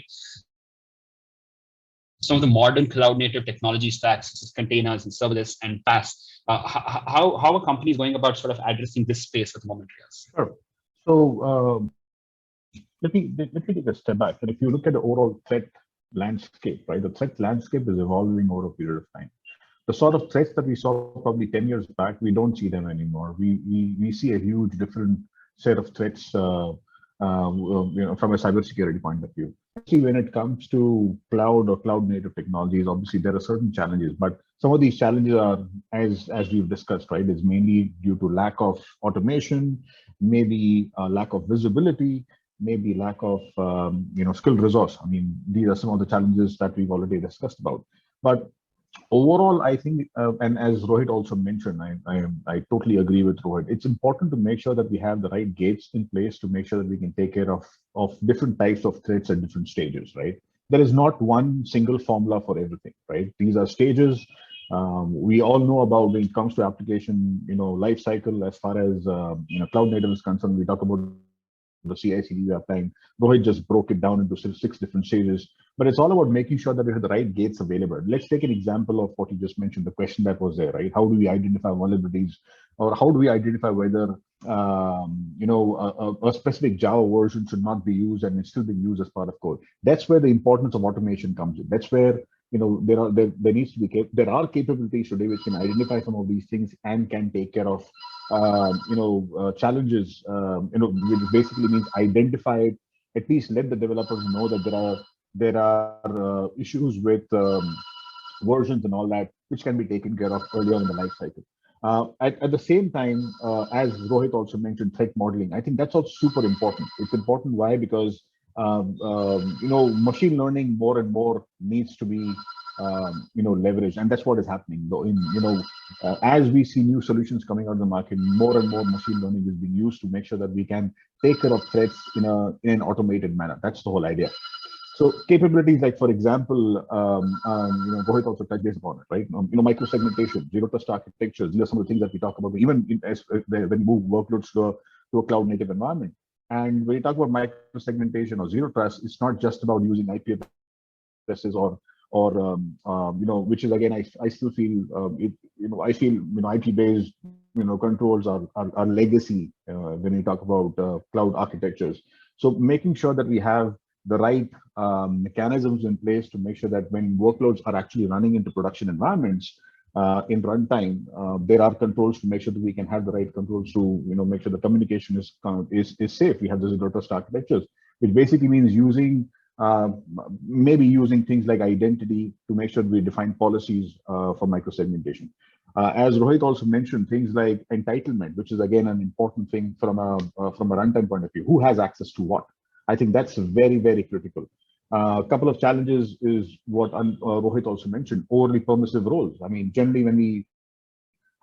some of the modern cloud-native technology stacks, such as containers and serverless and PaaS? How are companies going about sort of addressing this space at the moment, Riaz? Sure. So let me take a step back. And if you look at the overall threat landscape, right, the threat landscape is evolving over a period of time. The sort of threats that we saw probably 10 years back, we don't see them anymore. We see a huge different set of threats, from a cybersecurity point of view. Actually, when it comes to cloud or cloud-native technologies, obviously there are certain challenges, but some of these challenges are, as we've discussed, right, is mainly due to lack of automation, maybe lack of visibility, maybe lack of skilled resource. I mean, these are some of the challenges that we've already discussed about. But overall, I think, and as Rohit also mentioned, I totally agree with Rohit. It's important to make sure that we have the right gates in place to make sure that we can take care of different types of threats at different stages, right? There is not one single formula for everything, right? These are stages. We all know about when it comes to application, lifecycle. As far as cloud native is concerned, we talk about the CI/CD pipeline. Rohit just broke it down into 6 different stages, but it's all about making sure that we have the right gates available. Let's take an example of what you just mentioned, the question that was there, right? How do we identify vulnerabilities, or how do we identify whether a specific Java version should not be used and it's still being used as part of code? That's where the importance of automation comes in. That's where there are capabilities today which can identify some of these things and can take care of challenges, which basically means identify it, at least let the developers know that there are issues with versions and all that, which can be taken care of earlier in the life cycle. At the same time, as Rohit also mentioned, threat modeling, I think that's also super important. It's important. Why? Because machine learning more and more needs to be leveraged, and that's what is happening. As we see new solutions coming out in the market, more and more machine learning is being used to make sure that we can take care of threats in an automated manner. That's the whole idea. So capabilities like, for example, Rohit also touched base upon it, right? Microsegmentation, zero trust architectures. These are some of the things that we talk about, even when you move workloads to a cloud native environment. And when you talk about microsegmentation or zero trust, it's not just about using IP addresses or which is, again, I still feel IP based controls are legacy when you talk about cloud architectures. So making sure that we have the right mechanisms in place to make sure that when workloads are actually running into production environments in runtime, there are controls to make sure that we can have the right controls to make sure the communication is safe. We have the zero trust architectures, which basically means maybe using things like identity to make sure we define policies for microsegmentation. As Rohit also mentioned, things like entitlement, which is again an important thing from a runtime point of view. Who has access to what? I think that's very, very critical. A couple of challenges is what Rohit also mentioned: overly permissive roles. I mean, generally when we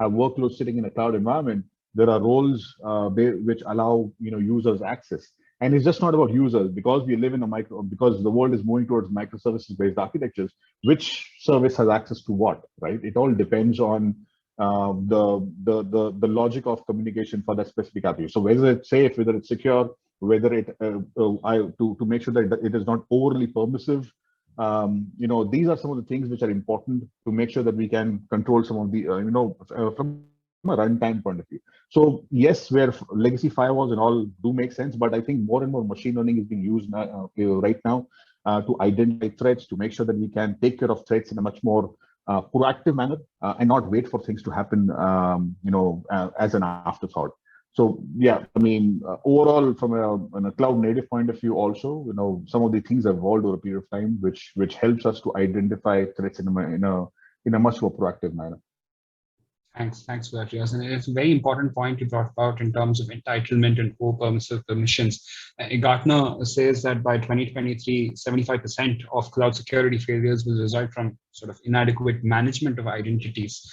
have workloads sitting in a cloud environment, there are roles which allow users access. And it's just not about users, because we live in because the world is moving towards microservices-based architectures. Which service has access to what, right? It all depends on the logic of communication for that specific application. So whether it's safe, whether it's secure, whether it to make sure that it is not overly permissive. These are some of the things which are important to make sure that we can control some of the from a runtime point of view. So yes, where legacy firewalls and all do make sense, but I think more and more machine learning is being used right now to identify threats, to make sure that we can take care of threats in a much more proactive manner and not wait for things to happen, as an afterthought. So yeah, I mean, overall, from a cloud native point of view, also, some of the things have evolved over a period of time, which helps us to identify threats in a much more proactive manner. Thanks for that, Riaz. And it's a very important point you brought about in terms of entitlement and co-permissive permissions. Gartner says that by 2023, 75% of cloud security failures will result from sort of inadequate management of identities,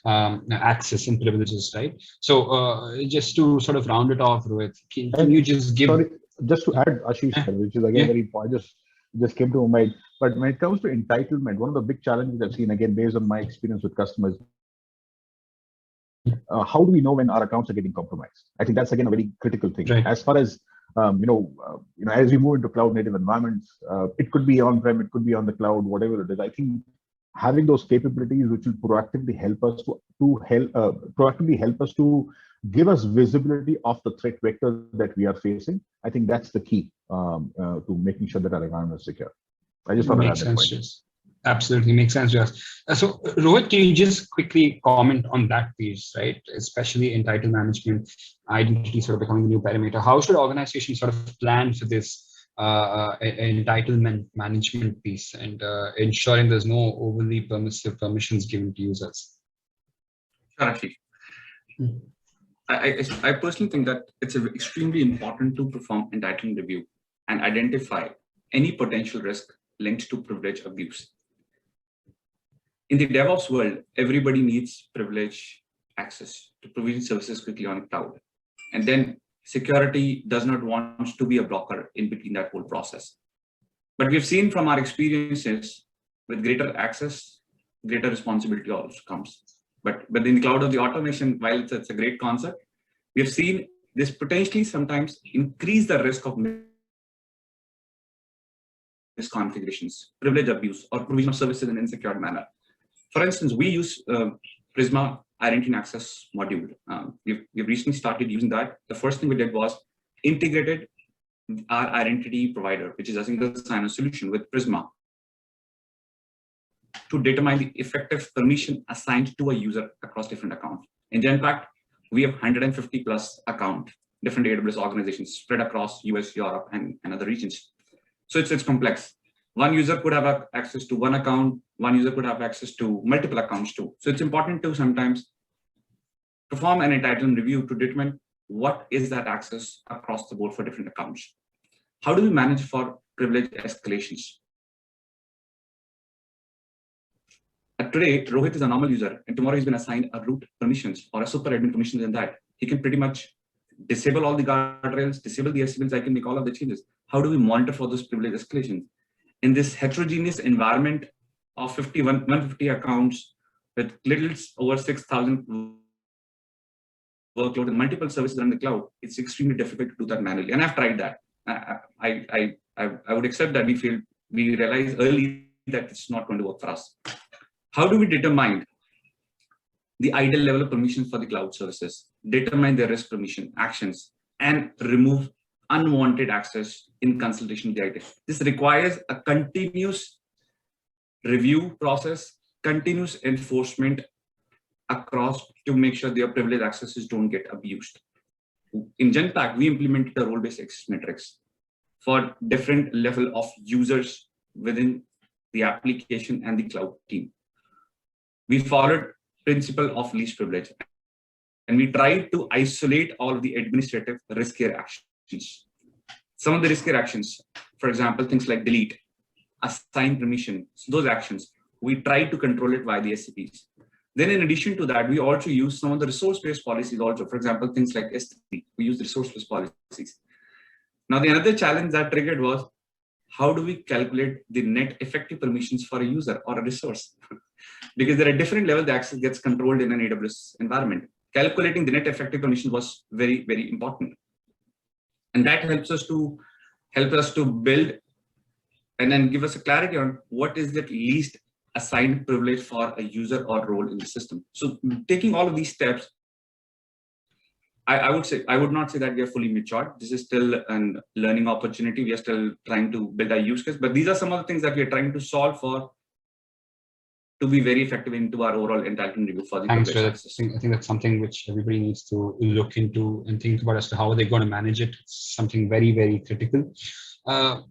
access and privileges, right? So just to sort of round it off, Rohit, can you just give... Sorry, just to add, Ashish, which is again very important, just came to my mind. But when it comes to entitlement, one of the big challenges I've seen, again, based on my experience with customers, how do we know when our accounts are getting compromised? I think that's again a very critical thing. Right. As far as as we move into cloud native environments, it could be on-prem, it could be on the cloud, whatever it is. I think having those capabilities which will proactively help us to give us visibility of the threat vector that we are facing. I think that's the key to making sure that our environment is secure. I just want to add that point. Absolutely makes sense, Riaz. So Rohit, can you just quickly comment on that piece, right? Especially entitled management, identity sort of becoming the new parameter. How should organizations sort of plan for this entitlement management piece and ensuring there's no overly permissive permissions given to users? Sure, Ashish. I personally think that it's extremely important to perform entitlement review and identify any potential risk linked to privilege abuse. In the DevOps world, everybody needs privilege access to provision services quickly on cloud. And then security does not want to be a blocker in between that whole process. But we've seen from our experiences, with greater access, greater responsibility also comes. But in the cloud of the automation, while it's a great concept, we have seen this potentially sometimes increase the risk of misconfigurations, privilege abuse, or provision of services in an insecure manner. For instance, we use Prisma Identity and Access module. We've recently started using that. The first thing we did was integrated our identity provider, which is a single sign-on solution, with Prisma to determine the effective permission assigned to a user across different accounts. In GENPACT, we have 150 plus accounts, different AWS organizations spread across US, Europe, and other regions. So it's complex. One user could have access to one account, one user could have access to multiple accounts too. So it's important to sometimes perform an entitlement review to determine what is that access across the board for different accounts. How do we manage for privilege escalations? Today, Rohit is a normal user, and tomorrow he's been assigned a root permissions or a super admin permissions in that. He can pretty much disable all the guardrails, disable the SCLs, I can make all of the changes. How do we monitor for those privilege escalations? in this heterogeneous environment of 150 accounts with little over 6,000 workload and multiple services on the cloud, it's extremely difficult to do that manually. And I've tried that. I would accept that we realize early that it's not going to work for us. How do we determine the ideal level of permission for the cloud services, determine the risk permission actions, and remove unwanted access in consultation with the IT? This requires a continuous review process, continuous enforcement across to make sure their privileged accesses don't get abused. In GENPACT, we implemented a role-based access matrix for different level of users within the application and the cloud team. We followed principle of least privilege, and we tried to isolate all of the administrative riskier actions. Some of the riskier actions, for example, things like delete, assign permission, so those actions, we tried to control it via the SCPs. Then in addition to that, we also use some of the resource-based policies also. For example, things like S3, we use resource-based policies. Now, the another challenge that triggered was, how do we calculate the net effective permissions for a user or a resource? Because there are different levels the access gets controlled in an AWS environment. Calculating the net effective permission was very, very important. And that helps us to build and then give us a clarity on what is the least assigned privilege for a user or role in the system. So taking all of these steps, I would not say that we are fully matured. This is still a learning opportunity. We are still trying to build our use case, but these are some of the things that we are trying to solve for to be very effective into our overall entitlement review for the Thanks, I think that's something which everybody needs to look into and think about as to how they're going to manage it. It's something very, very critical. At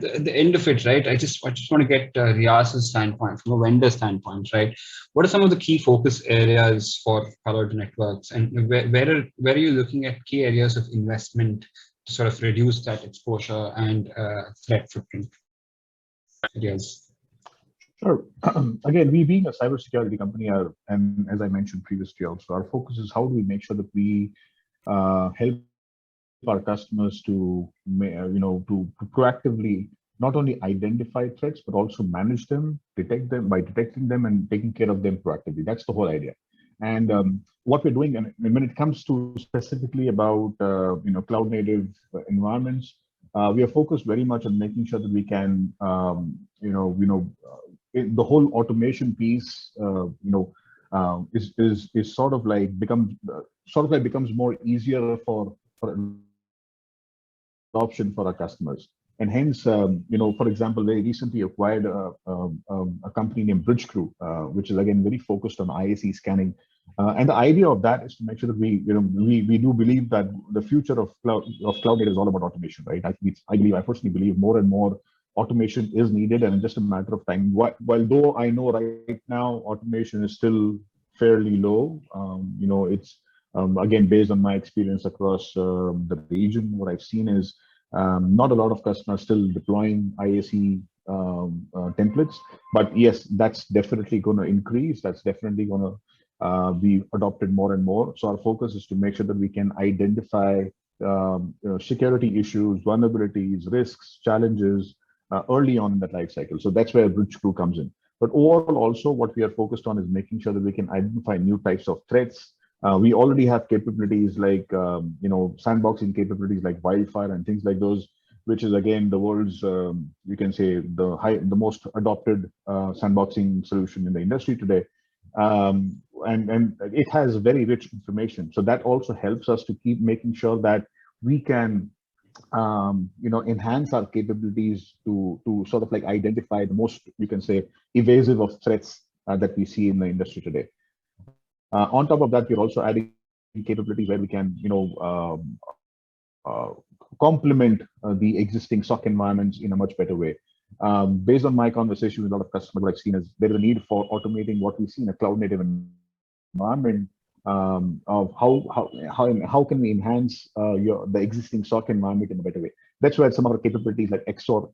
the end of it, right, I just want to get Riaz's standpoint, from a vendor standpoint, right? What are some of the key focus areas for Palo Alto Networks, and where are you looking at key areas of investment to sort of reduce that exposure and threat footprint areas? Sure. Again, we being a cybersecurity company, and as I mentioned previously also, our focus is how do we make sure that we help our customers to proactively not only identify threats, but also manage them, detect them by detecting them and taking care of them proactively. That's the whole idea. And what we're doing, and when it comes to specifically about cloud native environments, we are focused very much on making sure that we can the whole automation piece is sort of like becomes more easier for adoption for our customers. And hence, for example, they recently acquired a company named Bridgecrew, which is again very focused on IAC scanning. And the idea of that is to make sure that we do believe that the future of cloud native is all about automation, right? I personally believe more and more automation is needed, and it's just a matter of time. While though I know right now automation is still fairly low, it's again based on my experience across the region, what I've seen is not a lot of customers still deploying IAC templates, but yes, that's definitely going to increase. That's definitely going to be adopted more and more. So our focus is to make sure that we can identify security issues, vulnerabilities, risks, challenges early on in that life cycle. So that's where Bridgecrew comes in. But overall, also what we are focused on is making sure that we can identify new types of threats. We already have capabilities like sandboxing capabilities like Wildfire and things like those, which is again the world's you can say the most adopted sandboxing solution in the industry today. And it has very rich information. So that also helps us to keep making sure that we can enhance our capabilities to sort of like identify the most, you can say, evasive of threats that we see in the industry today. On top of that, we're also adding capabilities where we can, complement the existing SOC environments in a much better way. Based on my conversation with a lot of customers, what I've seen is there is a need for automating what we see in a cloud native environment. Of how can we enhance the existing SOC environment in a better way? That's where some of our capabilities like XOR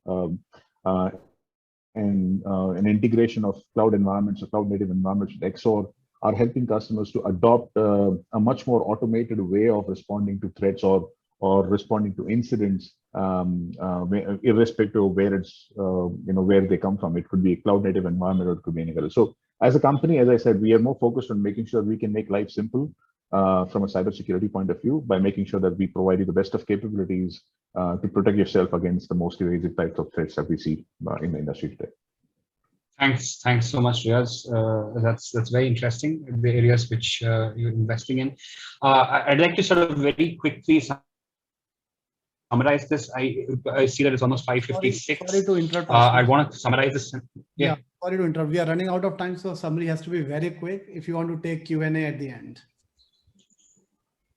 and an integration of cloud environments or cloud native environments with XOR are helping customers to adopt a much more automated way of responding to threats or or responding to incidents, irrespective of where it's, where they come from. It could be a cloud native environment, or it could be anything else. So as a company, as I said, we are more focused on making sure we can make life simple from a cybersecurity point of view by making sure that we provide you the best of capabilities to protect yourself against the most evasive types of threats that we see in the industry today. Thanks so much, Riaz. That's very interesting, the areas which you're investing in. I'd like to sort of very quickly summarize this. I see that it's almost 5:56. Sorry to interrupt. I want to summarize this. Yeah, sorry to interrupt. We are running out of time, so summary has to be very quick if you want to take Q&A at the end.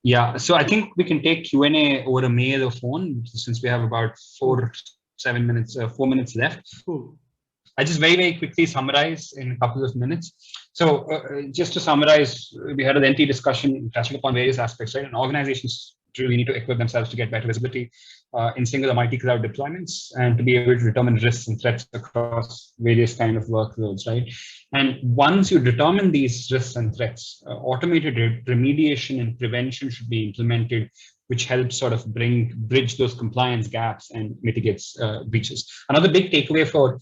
Yeah, so I think we can take Q&A over a mail or phone, since we have about 4 minutes left. Cool. I just very quickly summarize in a couple of minutes. So just to summarize, we had a lengthy discussion touching upon various aspects, right? And organizations really need to equip themselves to get better visibility in single or multi-cloud deployments, and to be able to determine risks and threats across various kind of workloads, right? And once you determine these risks and threats, automated remediation and prevention should be implemented, which helps sort of bridge those compliance gaps and mitigates breaches. Another big takeaway for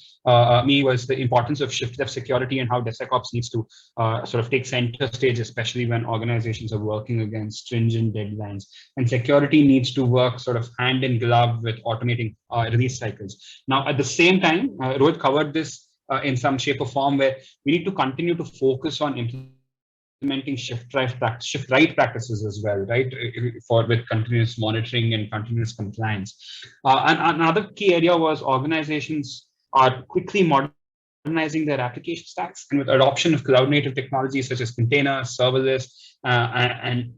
me was the importance of shift left security and how DevSec Ops needs to sort of take center stage, especially when organizations are working against stringent deadlines. And security needs to work sort of hand in glove with automating release cycles. Now, at the same time, Rohit covered this in some shape or form, where we need to continue to focus on implementing shift right practices as well, right? With continuous monitoring and continuous compliance. And another key area was organizations are quickly modernizing their application stacks, and with adoption of cloud native technologies such as containers, serverless, and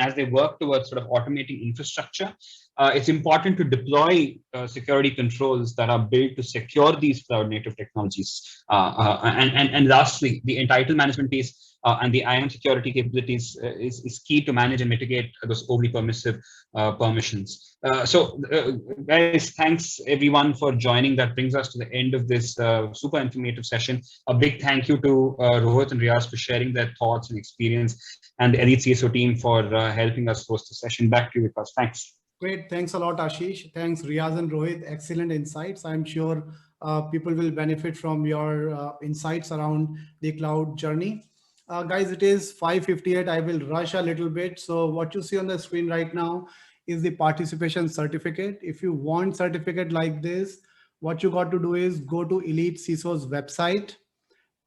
as they work towards sort of automating infrastructure, it's important to deploy security controls that are built to secure these cloud native technologies. And lastly, the entitlement management piece and the IAM security capabilities is key to manage and mitigate those overly permissive permissions. So guys, thanks everyone for joining. That brings us to the end of this super informative session. A big thank you to Rohit and Riaz for sharing their thoughts and experience, and the EliteCISO team for helping us host the session. Back to you, Vikas. Thanks. Great. Thanks a lot, Ashish. Thanks, Riaz and Rohit. Excellent insights. I'm sure people will benefit from your insights around the cloud journey. Guys, it is 5:58. I will rush a little bit. So what you see on the screen right now is the participation certificate. If you want certificate like this, what you got to do is go to EliteCISO's website,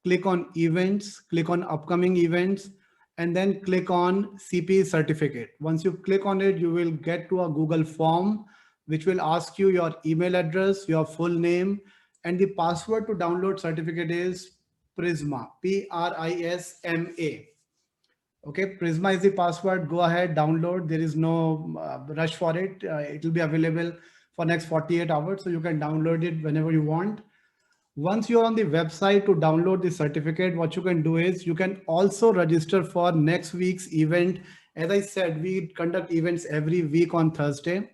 click on events, click on upcoming events, and then click on CP certificate. Once you click on it, you will get to a Google form, which will ask you your email address, your full name, and the password to download certificate is Prisma, Prisma. Okay, Prisma is the password. Go ahead, download. There is no rush for it. It will be available for next 48 hours. So you can download it whenever you want. Once you're on the website to download the certificate, what you can do is you can also register for next week's event. As I said, we conduct events every week on Thursday.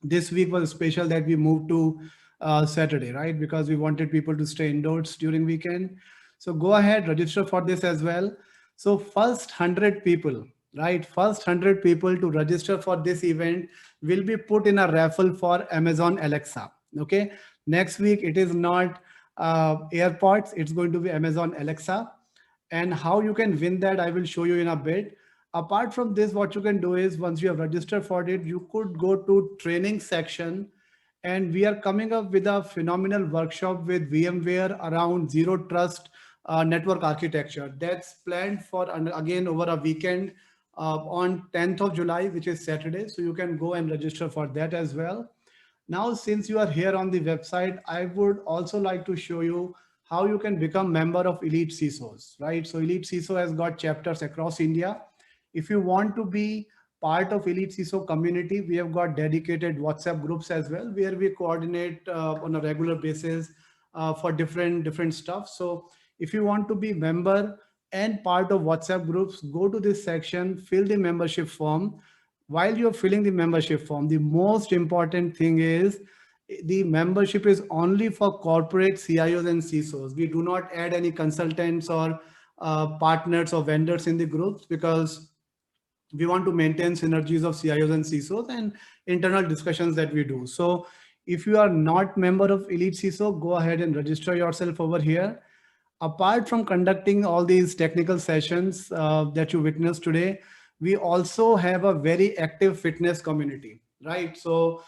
This week was special that we moved to Saturday, right? Because we wanted people to stay indoors during weekend. So go ahead, register for this as well. So first 100 people, right? First 100 people to register for this event will be put in a raffle for Amazon Alexa. Okay. Next week, it is not AirPods, it's going to be Amazon Alexa. And how you can win that, I will show you in a bit. Apart from this, what you can do is once you have registered for it, you could go to training section, and we are coming up with a phenomenal workshop with VMware around zero trust network architecture. That's planned for, again, over a weekend on 10th of July, which is Saturday. So you can go and register for that as well. Now, since you are here on the website, I would also like to show you how you can become member of EliteCISOs, right? So EliteCISO has got chapters across India. If you want to be part of EliteCISO community, we have got dedicated WhatsApp groups as well, where we coordinate on a regular basis for different stuff. So if you want to be member and part of WhatsApp groups, go to this section, fill the membership form. While you're filling the membership form, the most important thing is the membership is only for corporate CIOs and CISOs. We do not add any consultants or partners or vendors in the groups, because we want to maintain synergies of CIOs and CISOs and internal discussions that we do. So if you are not member of Elite CISO, go ahead and register yourself over here. Apart from conducting all these technical sessions that you witnessed today, we also have a very active fitness community, right? So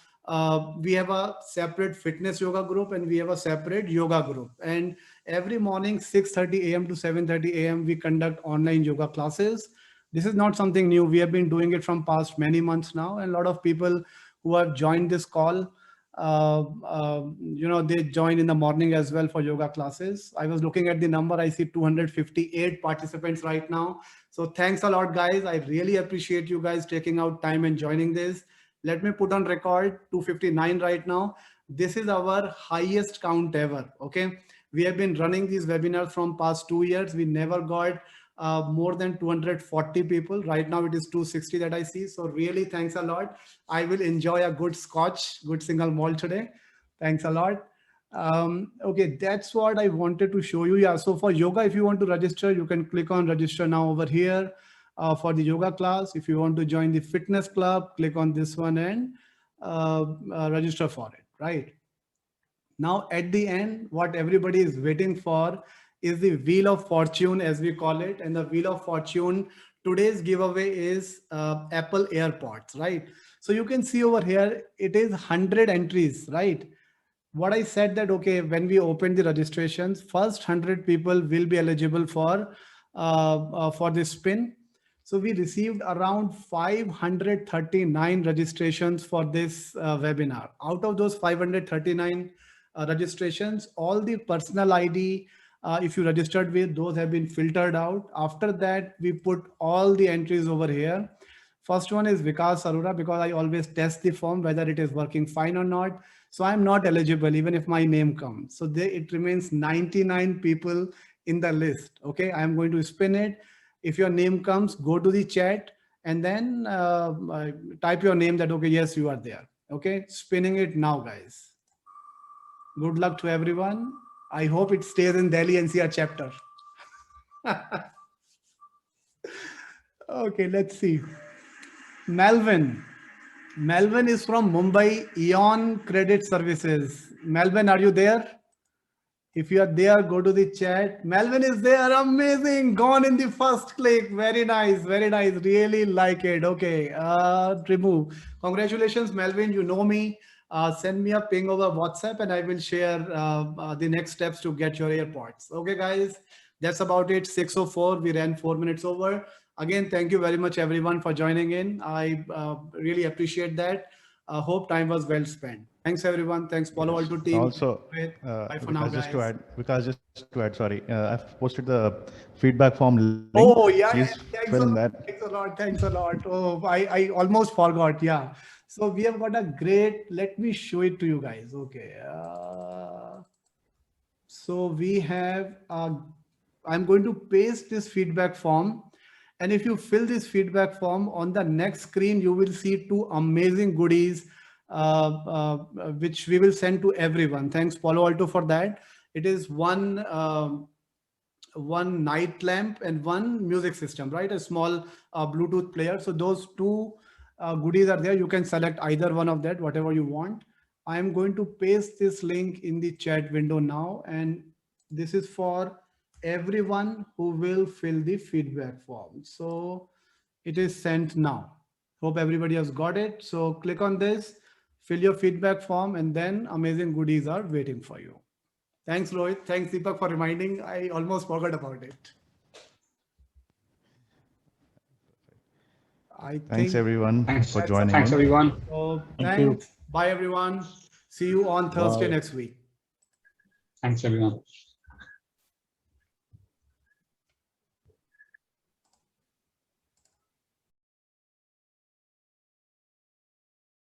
we have a separate fitness yoga group and we have a separate yoga group. And every morning, 6:30 a.m. to 7:30 a.m., we conduct online yoga classes. This is not something new. We have been doing it from past many months now. And a lot of people who have joined this call, they join in the morning as well for yoga classes. I was looking at the number. I see 258 participants right now. So thanks a lot, guys. I really appreciate you guys taking out time and joining this. Let me put on record 259 right now. This is our highest count ever. Okay. We have been running these webinars from past 2 years. We never got more than 240 people. Right now it is 260 that I see. So really thanks a lot. I will enjoy a good scotch, good single malt today. Thanks a lot. Okay, that's what I wanted to show you. Yeah, so for yoga, if you want to register, you can click on register now over here for the yoga class. If you want to join the fitness club, click on this one and register for it, right? Now, at the end, what everybody is waiting for is the Wheel of Fortune, as we call it. And the Wheel of Fortune, today's giveaway is Apple AirPods, right? So you can see over here, it is 100 entries, right? What I said that, okay, when we open the registrations, first 100 people will be eligible for this spin. So we received around 539 registrations for this webinar. Out of those 539 registrations, all the personal ID, if you registered with, those have been filtered out. After that, we put all the entries over here. First one is Vikas Arora, because I always test the form, whether it is working fine or not. So I'm not eligible, even if my name comes. So it remains 99 people in the list. Okay, I'm going to spin it. If your name comes, go to the chat and then type your name that, okay, yes, you are there. Okay, spinning it now, guys. Good luck to everyone. I hope it stays in Delhi NCR chapter. Okay, let's see. Melvin. Melvin is from Mumbai, Eon Credit Services. Melvin, are you there? If you are there, go to the chat. Melvin is there. Amazing. Gone in the first click. Very nice. Very nice. Really like it. Okay. Remove. Congratulations, Melvin. You know me. Send me a ping over WhatsApp and I will share the next steps to get your AirPods. Okay, guys. That's about it. 6:04. We ran 4 minutes over. Again, thank you very much, everyone, for joining in. I really appreciate that. Hope time was well spent. Thanks, everyone. Thanks, Palo Alto team. Also, bye for now, guys. Just to add, sorry, I've posted the feedback form link. Oh, yeah. Please fill in that. Thanks a lot. Thanks a lot. Oh, I almost forgot. Yeah. So we have got a great, let me show it to you guys. Okay. So we have, I'm going to paste this feedback form. And if you fill this feedback form on the next screen, you will see 2 amazing goodies, which we will send to everyone. Thanks, Palo Alto, for that. It is one night lamp and one music system, right? A small Bluetooth player. So those 2 goodies are there. You can select either one of that, whatever you want. I am going to paste this link in the chat window now. And this is for everyone who will fill the feedback form. So it is sent now. Hope everybody has got it. So click on this, fill your feedback form, and then amazing goodies are waiting for you. Thanks, Rohit. Thanks, Deepak, for reminding. I almost forgot about it. Thanks, everyone, for joining. Thanks, everyone. So, thanks. Bye, everyone. See you on Thursday next week. Thanks, everyone.